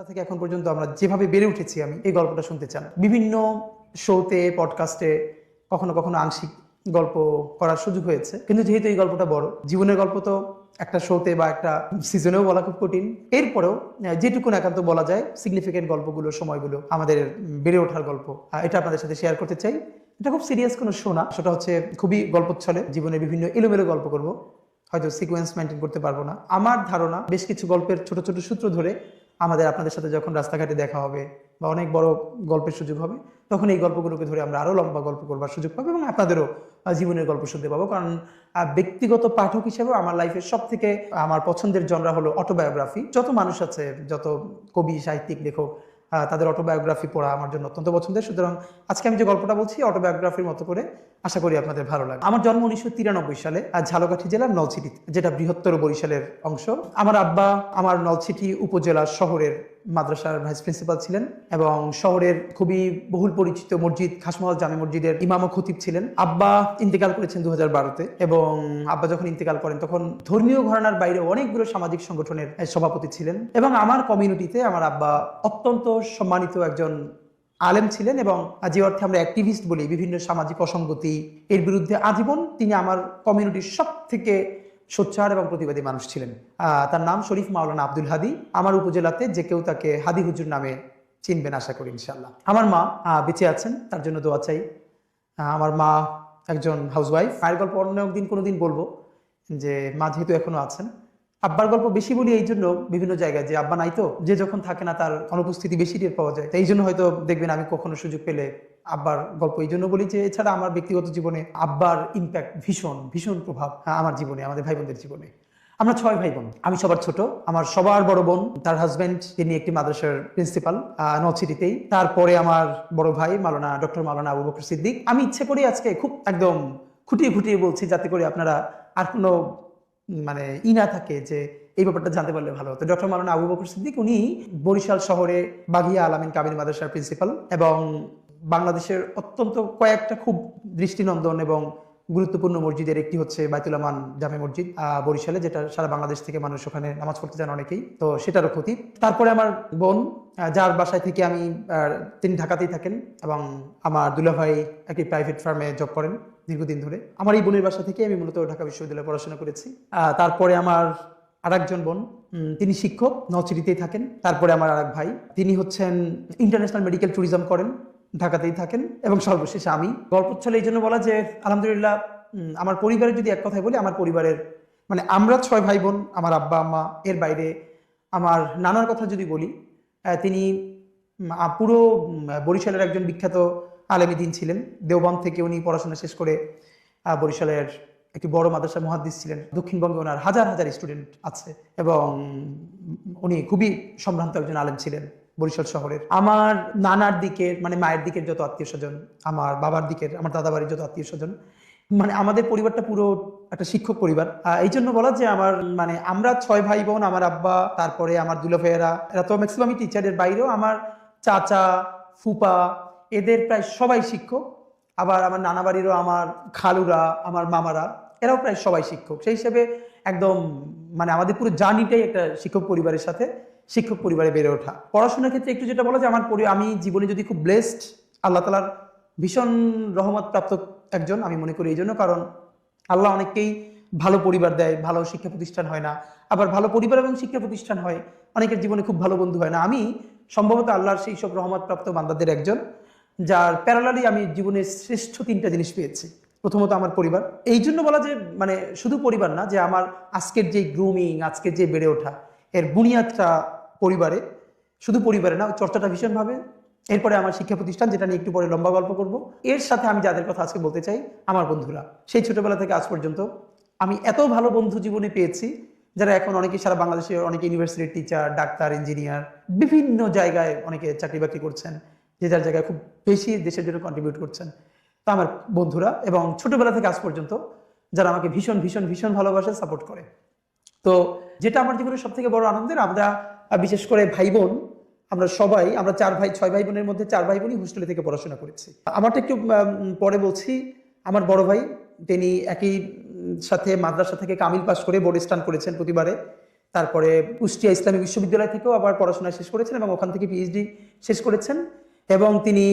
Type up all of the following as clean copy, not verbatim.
থেকে এখন পর্যন্ত আমরা যেভাবে বেড়ে উঠেছি আমি এই গল্পটা শুনতে চান। বিভিন্ন শোতে পডকাস্টে কখনো কখনো আংশিক গল্প করার সুযোগ হয়েছে, কিন্তু যেহেতু এই গল্পটা বড় জীবনের গল্প, তো একটা শোতে বা একটা সিজনেও বলা খুব কঠিন। এরপরেও যেটুকু একান্ত বলা যায় সিগনিফিকেন্ট গল্পগুলো, সময়গুলো, আমাদের বেড়ে ওঠার গল্প, এটা আপনাদের সাথে শেয়ার করতে চাই। এটা খুব সিরিয়াস কোনো শো না, সেটা হচ্ছে খুবই গল্পচ্ছলে জীবনের বিভিন্ন এলোমেলো গল্প করব, হয়তো সিকোয়েন্স মেনটেন করতে পারবো না। আমার ধারণা বেশ কিছু গল্পের ছোট ছোট সূত্র ধরে আপনাদের সাথে যখন রাস্তাঘাটে দেখা হবে বা অনেক বড় গল্পের সুযোগ হবে, তখন এই গল্পগুলোকে ধরে আমরা আরো লম্বা গল্প করবার সুযোগ পাবো এবং আপনাদেরও জীবনের গল্প শুনতে পাবো। কারণ ব্যক্তিগত পাঠক হিসেবে আমার লাইফের সব থেকে আমার পছন্দের জনরা হলো অটোবায়োগ্রাফি। যত মানুষ আছে, যত কবি, সাহিত্যিক, লেখক, তাদের অটোবায়োগ্রাফি পড়া আমার জন্য অত্যন্ত পছন্দের। সুতরাং আজকে আমি যে গল্পটা বলছি অটোবায়োগ্রাফির মতো করে, আশা করি আপনাদের ভালো লাগে। আমার জন্ম 1993 সালে ঝালকাঠি জেলার নলছিটিতে, যেটা বৃহত্তর বরিশালের অংশ। আমার আব্বা আমার নলছিটি উপজেলার শহরের মাদ্রাসার ভাইস প্রিন্সিপাল ছিলেন এবং শহরের খুবই বহুল পরিচিত মসজিদ খাসমহল জামে মসজিদের ইমাম ও খতিব ছিলেন। আব্বা ইন্তেকাল করেছেন 2012-তে এবং আব্বা যখন ইন্তেকাল করেন তখন ধর্মীয় ঘরানার বাইরে অনেকগুলো সামাজিক সংগঠনের সভাপতি ছিলেন এবং আমার কমিউনিটিতে আমার আব্বা অত্যন্ত সম্মানিত একজন আলেম ছিলেন এবং যে অর্থে আমরা অ্যাক্টিভিস্ট বলি, বিভিন্ন সামাজিক অসঙ্গতি এর বিরুদ্ধে আজীবন তিনি আমার কমিউনিটির সব থেকে সোচ্চার এবং প্রতিবাদী মানুষ ছিলেন। তার নাম শরীফ মাওলানা আব্দুল হাদি। আমার উপজেলাতে যে কেউ তাকে হাদি হুজুর নামে চিনবেন আশা করি ইনশাল্লাহ। আমার মা বেঁচে আছেন, তার জন্য দোয়া চাই। আমার মা একজন হাউসওয়াইফ। মায়ের গল্প অন্য একদিন কোনোদিন বলবো, যে মা যেহেতু এখনো আছেন। আব্বার গল্প বেশি বলি এই জন্য, বিভিন্ন জায়গায় যে আব্বা নাই তো, যে যখন থাকে না তার অনুপস্থিতি বেশি টের পাওয়া যায়। এই জন্য হয়তো দেখবেন আমি কখনো সুযোগ পেলে আব্বার গল্প এই জন্য বলি যে এছাড়া আমার ব্যক্তিগত জীবনে আব্বার ইম্প্যাক্ট ভীষণ ভীষণ প্রভাব আমার জীবনে, আমাদের ভাই বোনদের জীবনে। আমরা 6 ভাই বোন, আমি সবার ছোট। আমার সবার বড় বোন, তার হাজব্যান্ড, তিনি একটি মাদ্রাসার প্রিন্সিপাল নলছিটিতেই। তারপরে আমার বড় ভাই ডক্টর মাওলানা আবু বকর সিদ্দিক। আমি ইচ্ছে করি আজকে খুব একদম খুঁটিয়ে খুঁটিয়ে বলছি, যাতে করে আপনারা আর কোনো মানে না থাকে যে এই ব্যাপারটা জানতে পারলে ভালো হতো। ডক্টর মাওলানা আবু বকর সিদ্দিক, উনি বরিশাল শহরে বাগিয়া আলামিন কামিল মাদ্রাসার প্রিন্সিপাল এবং বাংলাদেশের অত্যন্ত কয়েকটা খুব দৃষ্টিনন্দন এবং গুরুত্বপূর্ণ মসজিদের একটি হচ্ছে বাইতুল আমান জামে মসজিদ বরিশালে, যেটা সারা বাংলাদেশ থেকে মানুষ ওখানে নামাজ পড়তে যান অনেকেই, তো সেটারও খতিব। তারপরে আমার বোন, যার বাসায় থেকে আমি, তিনি ঢাকাতেই থাকেন এবং আমার দুলাভাই একটি প্রাইভেট ফার্মে জব করেন দীর্ঘদিন ধরে। আমার এই বোনের বাসা থেকে আমি মূলত ঢাকা বিশ্ববিদ্যালয়ে পড়াশোনা করেছি। তারপরে আমার আরেকজন বোন, তিনি শিক্ষক, নলছিটিতেই থাকেন। তারপরে আমার আরেক ভাই, তিনি হচ্ছেন ইন্টারন্যাশনাল মেডিকেল ট্যুরিজম করেন, ঢাকাতেই থাকেন। এবং সর্বশেষে আমি। গল্পচ্ছলে এই জন্য বলা যে আলহামদুলিল্লাহ আমার পরিবারের যদি এক কথায় বলি, আমার পরিবারের মানে আমরা 6 ভাই বোন, আমার আব্বা আম্মা, এর বাইরে আমার নানার কথা যদি বলি, তিনি পুরো বরিশালের একজন বিখ্যাত আলেমী দ্বীন ছিলেন। দেওবন্দ থেকে উনি পড়াশোনা শেষ করে বরিশালের একটি বড় মাদ্রাসা মুহাদ্দিস ছিলেন। দক্ষিণবঙ্গে ওনার হাজার হাজার স্টুডেন্ট আছে এবং উনি খুবই সম্ভ্রান্ত একজন আলেম ছিলেন বরিশাল শহরের। আমার নানার দিকের মানে মায়ের দিকের যত আত্মীয় স্বজন, আমার বাবার দিকের, আমার দাদা বাড়ির যত আত্মীয় স্বজন, মানে আমাদের পরিবারটা পুরো একটা শিক্ষক পরিবার। এই জন্য বলা যে আমার মানে আমরা 6 ভাই বোন, আমার আব্বা, তারপরে আমার দুলাভাইয়েরা, এরা তো ম্যাক্সিমামই টিচারের বাইরেও আমার চাচা, ফুপা, এদের প্রায় সবাই শিক্ষক। আবার আমার নানা বাড়িরও আমার খালুরা, আমার মামারা, এরাও প্রায় সবাই শিক্ষক। সেই হিসেবে একদম মানে আমাদের পুরো জার্নিটাই একটা শিক্ষক পরিবারের সাথে, শিক্ষক পরিবারে বেড়ে ওঠা। পড়াশোনার ক্ষেত্রে একটু যেটা বলা যায়, আমি জীবনে যদি খুব ব্লেসড, আল্লাহ তাআলার ভীষণ রহমত প্রাপ্ত একজন আমি মনে করি। এই জন্য কারণ আল্লাহ অনেককেই ভালো পরিবার দেয়, ভালো শিক্ষা প্রতিষ্ঠান হয় না। আবার ভালো পরিবার এবং শিক্ষা প্রতিষ্ঠান হয়, অনেকের জীবনে খুব ভালো বন্ধু হয় না। আমি সম্ভবত আল্লাহর সেই সব রহমত প্রাপ্ত বান্দাদের একজন, যার প্যারালালি আমি জীবনের শ্রেষ্ঠ 3টা জিনিস পেয়েছি। প্রথমত আমার পরিবার। এই জন্য বলা যে মানে শুধু পরিবার না, যে আমার আজকের যে গ্রুমিং, আজকের যে বেড়ে ওঠা, এর বুনিয়াদটা পরিবারে। শুধু পরিবারে না, চর্চাটা ভীষণভাবে। এরপরে আমার শিক্ষা প্রতিষ্ঠান, যেটা নিয়ে একটু পরে লম্বা গল্প করব। এর সাথে আমি যাদের কথা আজকে বলতে চাই, আমার বন্ধুরা। সেই ছোটবেলা থেকে আজ পর্যন্ত আমি এত ভালো বন্ধু জীবনে পেয়েছি, যারা এখন অনেকে সারা বাংলাদেশের অনেকে ইউনিভার্সিটির টিচার, ডাক্তার, ইঞ্জিনিয়ার, বিভিন্ন জায়গায় অনেকে চাকরি বাকরি করছেন, যে যার জায়গায় খুব বেশি দেশের জন্য কন্ট্রিবিউট করছেন। তো আমার বন্ধুরা, এবং ছোটবেলা থেকে আজ পর্যন্ত যারা আমাকে ভীষণ ভীষণ ভীষণ ভালোবাসে, সাপোর্ট করে। তো যেটা আমার জীবনের সব থেকে বড় আনন্দের, আমরা বিশেষ করে ভাই বোন, আমরা 6 ভাই বোনের মধ্যে 4 ভাই বোনই হোস্টেলে থেকে পড়াশোনা করেছি। আমারটা একটু পরে বলছি। আমার বড় ভাই, তিনি একই সাথে মাদ্রাসা থেকে কামিল পাস করে বোর্ড স্টান করেছেন প্রতিবারে। তারপরে কুষ্টিয়া ইসলামী বিশ্ববিদ্যালয় থেকেও আবার পড়াশোনা শেষ করেছেন এবং ওখান থেকে পিএইচডি শেষ করেছেন এবং তিনি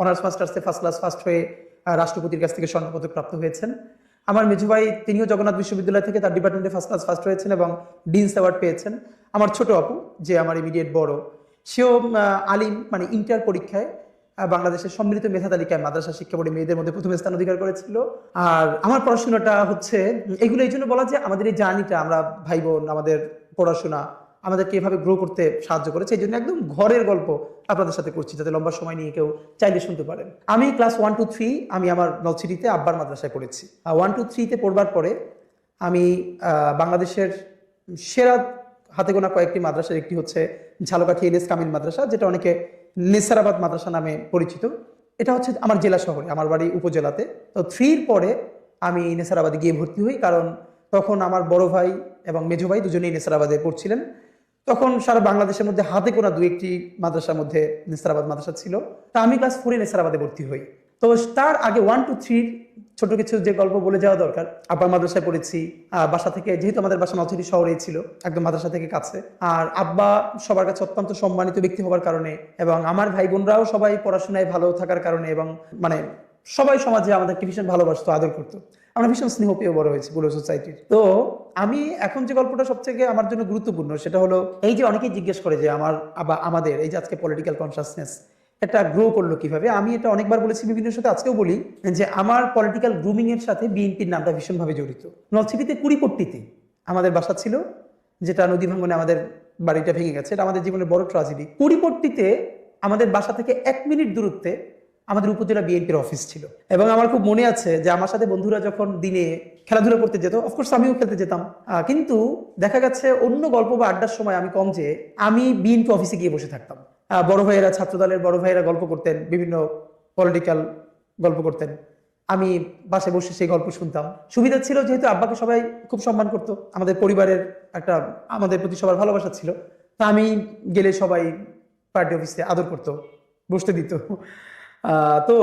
অনার্স মাস্টার্সে ফার্স্ট ক্লাস ফার্স্ট হয়ে রাষ্ট্রপতির কাছ থেকে স্বর্ণপদক প্রাপ্ত হয়েছেন। আমার মেজু ভাই তিনিও জগন্নাথ বিশ্ববিদ্যালয় থেকে তার ডিপার্টমেন্টে ফার্স্ট ক্লাস ফার্স্ট হয়েছেন এবং ডিনস অ্যাওয়ার্ড পেয়েছেন। আমার ছোট আপু, যে আমার ইমিডিয়েট বড়, সেও আলিম মানে ইন্টার পরীক্ষায় বাংলাদেশের সম্মিলিত মেধা তালিকায় মাদ্রাসা শিক্ষা বোর্ডে মেয়েদের মধ্যে প্রথম স্থান অধিকার করেছিল। আর আমার পড়াশোনাটা হচ্ছে এগুলো এই জন্য বলা যে আমাদের এই জার্নিটা, আমরা ভাই বোন, আমাদের পড়াশোনা আমাদেরকে এভাবে গ্রো করতে সাহায্য করেছে। এই জন্য একদম ঘরের গল্প আপনাদের সাথে করছি, যাতে লম্বা সময় নিয়ে কেউ চাইলে শুনতে পারেন। আমি ক্লাস 1 to 3 আমি আমার নলছিটিতে আব্বার মাদ্রাসায় পড়েছি। 1 to 3 তে পড়বার পরে আমি বাংলাদেশের সেরা হাতে গোনা কয়েকটি মাদ্রাসার একটি হচ্ছে ঝালকাঠি এনএস কামিল মাদ্রাসা, যেটা অনেকে নেসারাবাদ মাদ্রাসা নামে পরিচিত। এটা হচ্ছে আমার জেলা শহরে, আমার বাড়ি উপজেলাতে। তো 3 পরে আমি নেসারাবাদে গিয়ে ভর্তি হই, কারণ তখন আমার বড় ভাই এবং মেজো ভাই দুজনেই নেসারাবাদে পড়ছিলেন। তখন সারা বাংলাদেশের মধ্যে হাতে গোনা 2-1টি মাদ্রাসার মধ্যে নেসারাবাদ মাদ্রাসা ছিল। তা আমি ক্লাস 4 নেসারাবাদে ভর্তি হই। তো তার আগে 1 to 3 ছোট কিছু যে গল্প বলে যাওয়া দরকার। আব্বার মাদ্রাসায় পড়েছি, বাসা থেকে, যেহেতু আমাদের বাসা নলছিটি শহরেই ছিল, একদম মাদ্রাসা থেকে কাছে। আর আব্বা সবার কাছে অত্যন্ত সম্মানিত ব্যক্তি হওয়ার কারণে এবং আমার ভাই বোনরাও সবাই পড়াশোনায় ভালো থাকার কারণে এবং মানে সবাই সমাজে আমাদেরকে ভীষণ ভালোবাসতো, আদর করতো। আমরা ভীষণ স্নেহ পেয়ে বড় হয়েছি পুরো সোসাইটির। তো আমি এখন যে গল্পটা সবথেকে আমার জন্য গুরুত্বপূর্ণ, সেটা হলো এই যে অনেকেই জিজ্ঞেস করে যে আমাদের এই যে আজকে পলিটিক্যাল কনসাসনেস এটা গ্রো করলো কিভাবে। আমি এটা অনেকবার বলেছি, বিভিন্ন সাথে আজকেও বলি, যে আমার পলিটিক্যাল গ্রুমিং এর সাথে বিএনপির নামটা ভীষণভাবে জড়িত। নলছিটিতে কুড়িপট্টিতে আমাদের বাসা ছিল, যেটা নদী ভাঙ্গনে আমাদের বাড়িটা ভেঙে গেছে। এটা আমাদের জীবনের বড় ট্র্যাজেডি। কুড়িপট্টিতে আমাদের বাসা থেকে 1 মিনিট দূরত্বে আমাদের উপজেলা বিএনপির অফিস ছিল। এবং আমার খুব মনে আছে যে আমার সাথে বন্ধুরা যখন দিনে খেলাধুলা করতে যেত, অফকোর্স আমিও খেলতে যেতাম, কিন্তু দেখা গেছে অন্য গল্প বা আড্ডার সময় আমি কম, যে আমি বিএনপি অফিসে গিয়ে বসে থাকতাম। বড় ভাইয়েরা, ছাত্রদলের বড় ভাইয়েরা গল্প করতেন, বিভিন্ন পলিটিক্যাল গল্প করতেন, আমি পাশে বসে সেই গল্প শুনতাম। সুবিধা ছিল যেহেতু আব্বাকে সবাই খুব সম্মান করতো, আমাদের পরিবারের একটা আমাদের প্রতি সবার ভালোবাসা ছিল। তা আমি গেলে সবাই পার্টি অফিসে আদর করতো, বসতে দিত। তো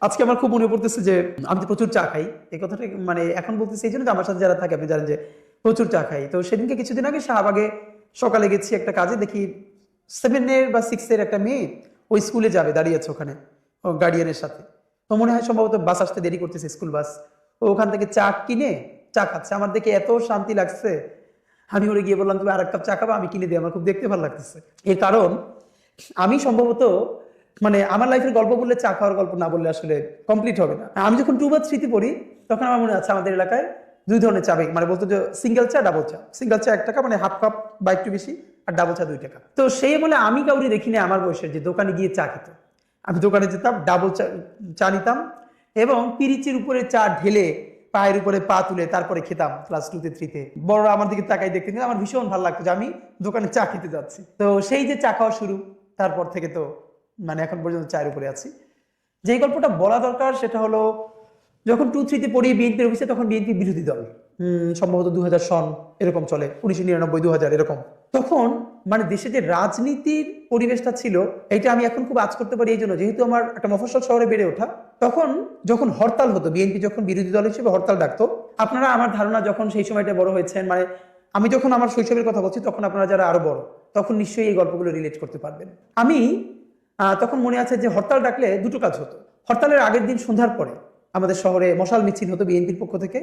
আজকে আমার খুব মনে পড়তেছে যে আমি তো প্রচুর চা খাই। এই কথাটা মানে এখন বলতেছি এই জন্য যে আমার সাথে যারা থাকে আপনি জানেন যে প্রচুর চা খাই। তো সেদিনকে কিছুদিন আগে শাহবাগে সকালে গেছি একটা কাজে, দেখি 7 বা 6 একটা মেয়ে ওই স্কুলে যাবে, দাঁড়িয়ে আছে ওখানে গার্ডিয়ানের সাথে। তো মনে হয় সম্ভবত বাস আসতে দেরি করতেছে, স্কুল বাস। ও ওখান থেকে চা কিনে চা খাচ্ছে। আমার দেখে এত শান্তি লাগছে, আমি ওরে গিয়ে বললাম তুমি আর 1 কাপ চা খাবা, আমি কিনে দিই, আমার খুব দেখতে ভালো লাগতেছে। এর কারণ আমি সম্ভবত মানে আমার লাইফের গল্প বললে চা খাওয়ার গল্প না বললে আসলে কমপ্লিট হবে না। আমি যখন 2 বা 3 পড়ি তখন আমার মনে আছে আমাদের এলাকায় 2 ধরনের চা মানে বলতো যে সিঙ্গেল চা, ডাবল চা। সিঙ্গেল চা 1 টাকা, মানে হাফ কাপ বা একটু বেশি, আর ডাবল চা 2 টাকা। তো সেই বলে আমি কাউরি দেখিনি আমার বয়সের যে দোকানে গিয়ে চা খেত। আমি দোকানে যেতাম, ডাবল চা নিতাম এবং পিরিচির উপরে চা ঢেলে পায়ের উপরে পা তুলে তারপরে খেতাম ক্লাস 2 তে 3 তে। বড়রা আমার দিকে তাকাই দেখতে, কিন্তু আমার ভীষণ ভালো লাগতো যে আমি দোকানে চা খেতে যাচ্ছি। তো সেই যে চা খাওয়া শুরু, তারপর থেকে তো মানে এখন পর্যন্ত চায়ের উপরে আছি। যেই গল্পটা বলা দরকার সেটা হলো যখন 2-3 তে পড়ি বিএনপির অফিসে, তখন বিএনপি বিরোধী দল, সম্ভবত 2000 সন এরকম চলে, 1999-2000 এরকম। তখন মানে দেশে যে রাজনীতির পরিবেশটা ছিল, এটা আমি এখন খুব আঁচ করতে পারি এই জন্য, যেহেতু আমার একটা মফস্বল শহরে বেড়ে ওঠা। তখন যখন হরতাল হতো, বিএনপি যখন বিরোধী দল হিসেবে হরতাল ডাকতো, আপনারা আমার ধারণা যখন সেই সময়টা বড় হয়েছেন, মানে আমি যখন আমার শৈশবের কথা বলছি, তখন আপনারা যারা আরো বড়, তখন নিশ্চয়ই এই গল্পগুলো রিলেট করতে পারবেন। আমি তখন মনে আছে যে হরতাল ডাকলে 2টো কাজ হতো। হরতালের আগের দিন সন্ধ্যার পরে আমাদের শহরে মশাল মিছিল হতো, বিএনপির পক্ষ থেকে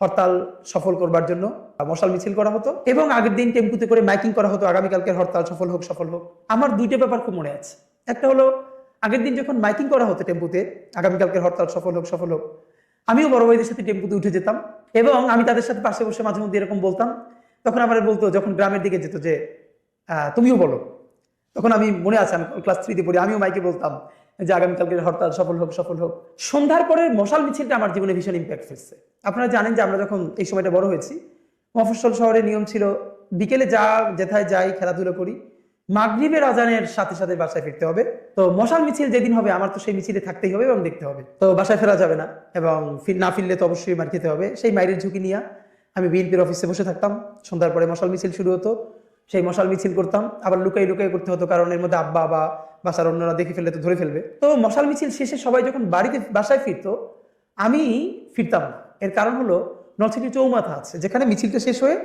হরতাল সফল করবার জন্য মশাল মিছিল করা হতো, এবং আগের দিন টেম্পুতে করে মাইকিং করা হতো, আগামীকালকের হরতাল সফল হোক, সফল হোক। আমার 2টা ব্যাপার খুব মনে আছে। একটা হলো আগের দিন যখন মাইকিং করা হতো টেম্পুতে, আগামীকালকের হরতাল সফল হোক, সফল হোক, আমিও বড় ভাইদের সাথে টেম্পুতে উঠে যেতাম এবং আমি তাদের সাথে পাশে বসে মাঝে মধ্যে এরকম বলতাম। তখন আমার বলতো, যখন গ্রামের দিকে যেত, যে তুমিও বলো। তখন আমি মনে আছে আমি ক্লাস 3 তে পড়ি, আমিও মাইকে বলতাম যে আগামীকালকের হরতাল সফল হোক, সফল হোক। সন্ধ্যার পরের মশাল মিছিলটা আমার জীবনে ভীষণ ইম্প্যাক্ট ফেলছে। আপনারা জানেন যে আমরা যখন এই সময়টা বড় হয়েছি, মফস্বল শহরের নিয়ম ছিল বিকেলে যেথায় যাই খেলাধুলো করি, মাগরিবের আজানের সাথে সাথে বাসায় ফিরতে হবে। তো মশাল মিছিল যেদিন হবে আমার তো সেই মিছিলে থাকতেই হবে এবং দেখতে হবে। তো বাসায় ফেরা যাবে না, এবং না ফিরলে তো অবশ্যই মার খেতে হবে। সেই মাইরের ঝুঁকি নিয়ে আমি বিএনপির অফিসে বসে থাকতাম। সন্ধ্যার পরে মশাল মিছিল শুরু হতো, সেই মশাল মিছিল করতাম। আবার লুকাই লুকাই করতে হতো, কারণ এর মধ্যে আব্বা বা বাসার অন্যরা দেখে ফেললে তো ধরে ফেলবে। তো মশাল মিছিল শেষে সবাই যখন বাসায় ফিরতো, আমি ফিরতাম না। এর কারণ হলো নলছিটি চৌমাথা আছে, যেখানে মিছিলটা শেষ হয়ে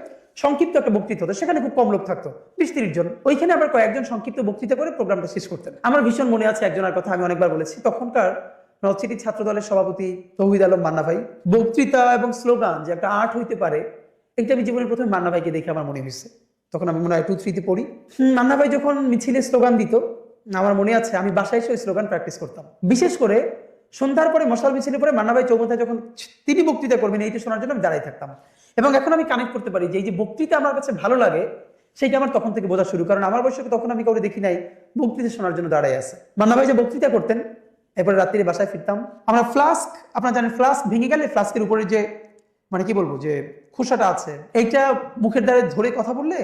সংক্ষিপ্ত একটা বক্তৃতা হতো, সেখানে খুব কম লোক থাকতো, 20-30 জন। ওইখানে আবার কয়েকজন সংক্ষিপ্ত বক্তৃতা করে প্রোগ্রামটা শেষ করতেন। আমার ভীষণ মনে আছে একজনের কথা, আমি অনেকবার বলেছি, তখনকার নর্থ সিটি ছাত্র দলের সভাপতি তৌহিদ আলম মান্না ভাই। বক্তৃতা এবং স্লোগান যে একটা আর্ট হইতে পারে, এটা আমি জীবনের প্রথমে মান্না ভাইকে দেখে আমার মনে হয়েছে। তখন আমি মনে হয় 2-3-তে পড়ি। মান্না ভাই যখন মিছিলে স্লোগান দিত, আমার মনে আছে আমি বাসায় এসে ওই স্লোগান প্র্যাকটিস করতাম। বিশেষ করে সন্ধ্যার পরে মশাল মিছিলে পরে মান্না ভাই চৌমাথায় যখন তিনি বক্তৃতা করবেন, এইটা শোনার জন্য আমি দাঁড়াই থাকতাম। এবং এখন আমি কানেক্ট করতে পারি যে এই যে বক্তৃতা আমার কাছে ভালো লাগে, সেইটা আমার তখন থেকে বোঝা শুরু, কারণ আমার বয়সে তখন আমি কাউকে দেখি নাই বক্তৃতা শোনার জন্য দাঁড়াই আছে। মান্না ভাই যে বক্তৃতা করতেন, এরপরে রাত্রিরে বাসায় ফিরতাম। আমরা ফ্লাস্ক, আপনারা জানেন ফ্লাস্ক ভেঙে গেলে ফ্লাস্কের উপরে যে মানে কি বলবো যে খোসাটা আছে, এইটা মুখের দ্বারা ধরে কথা বললে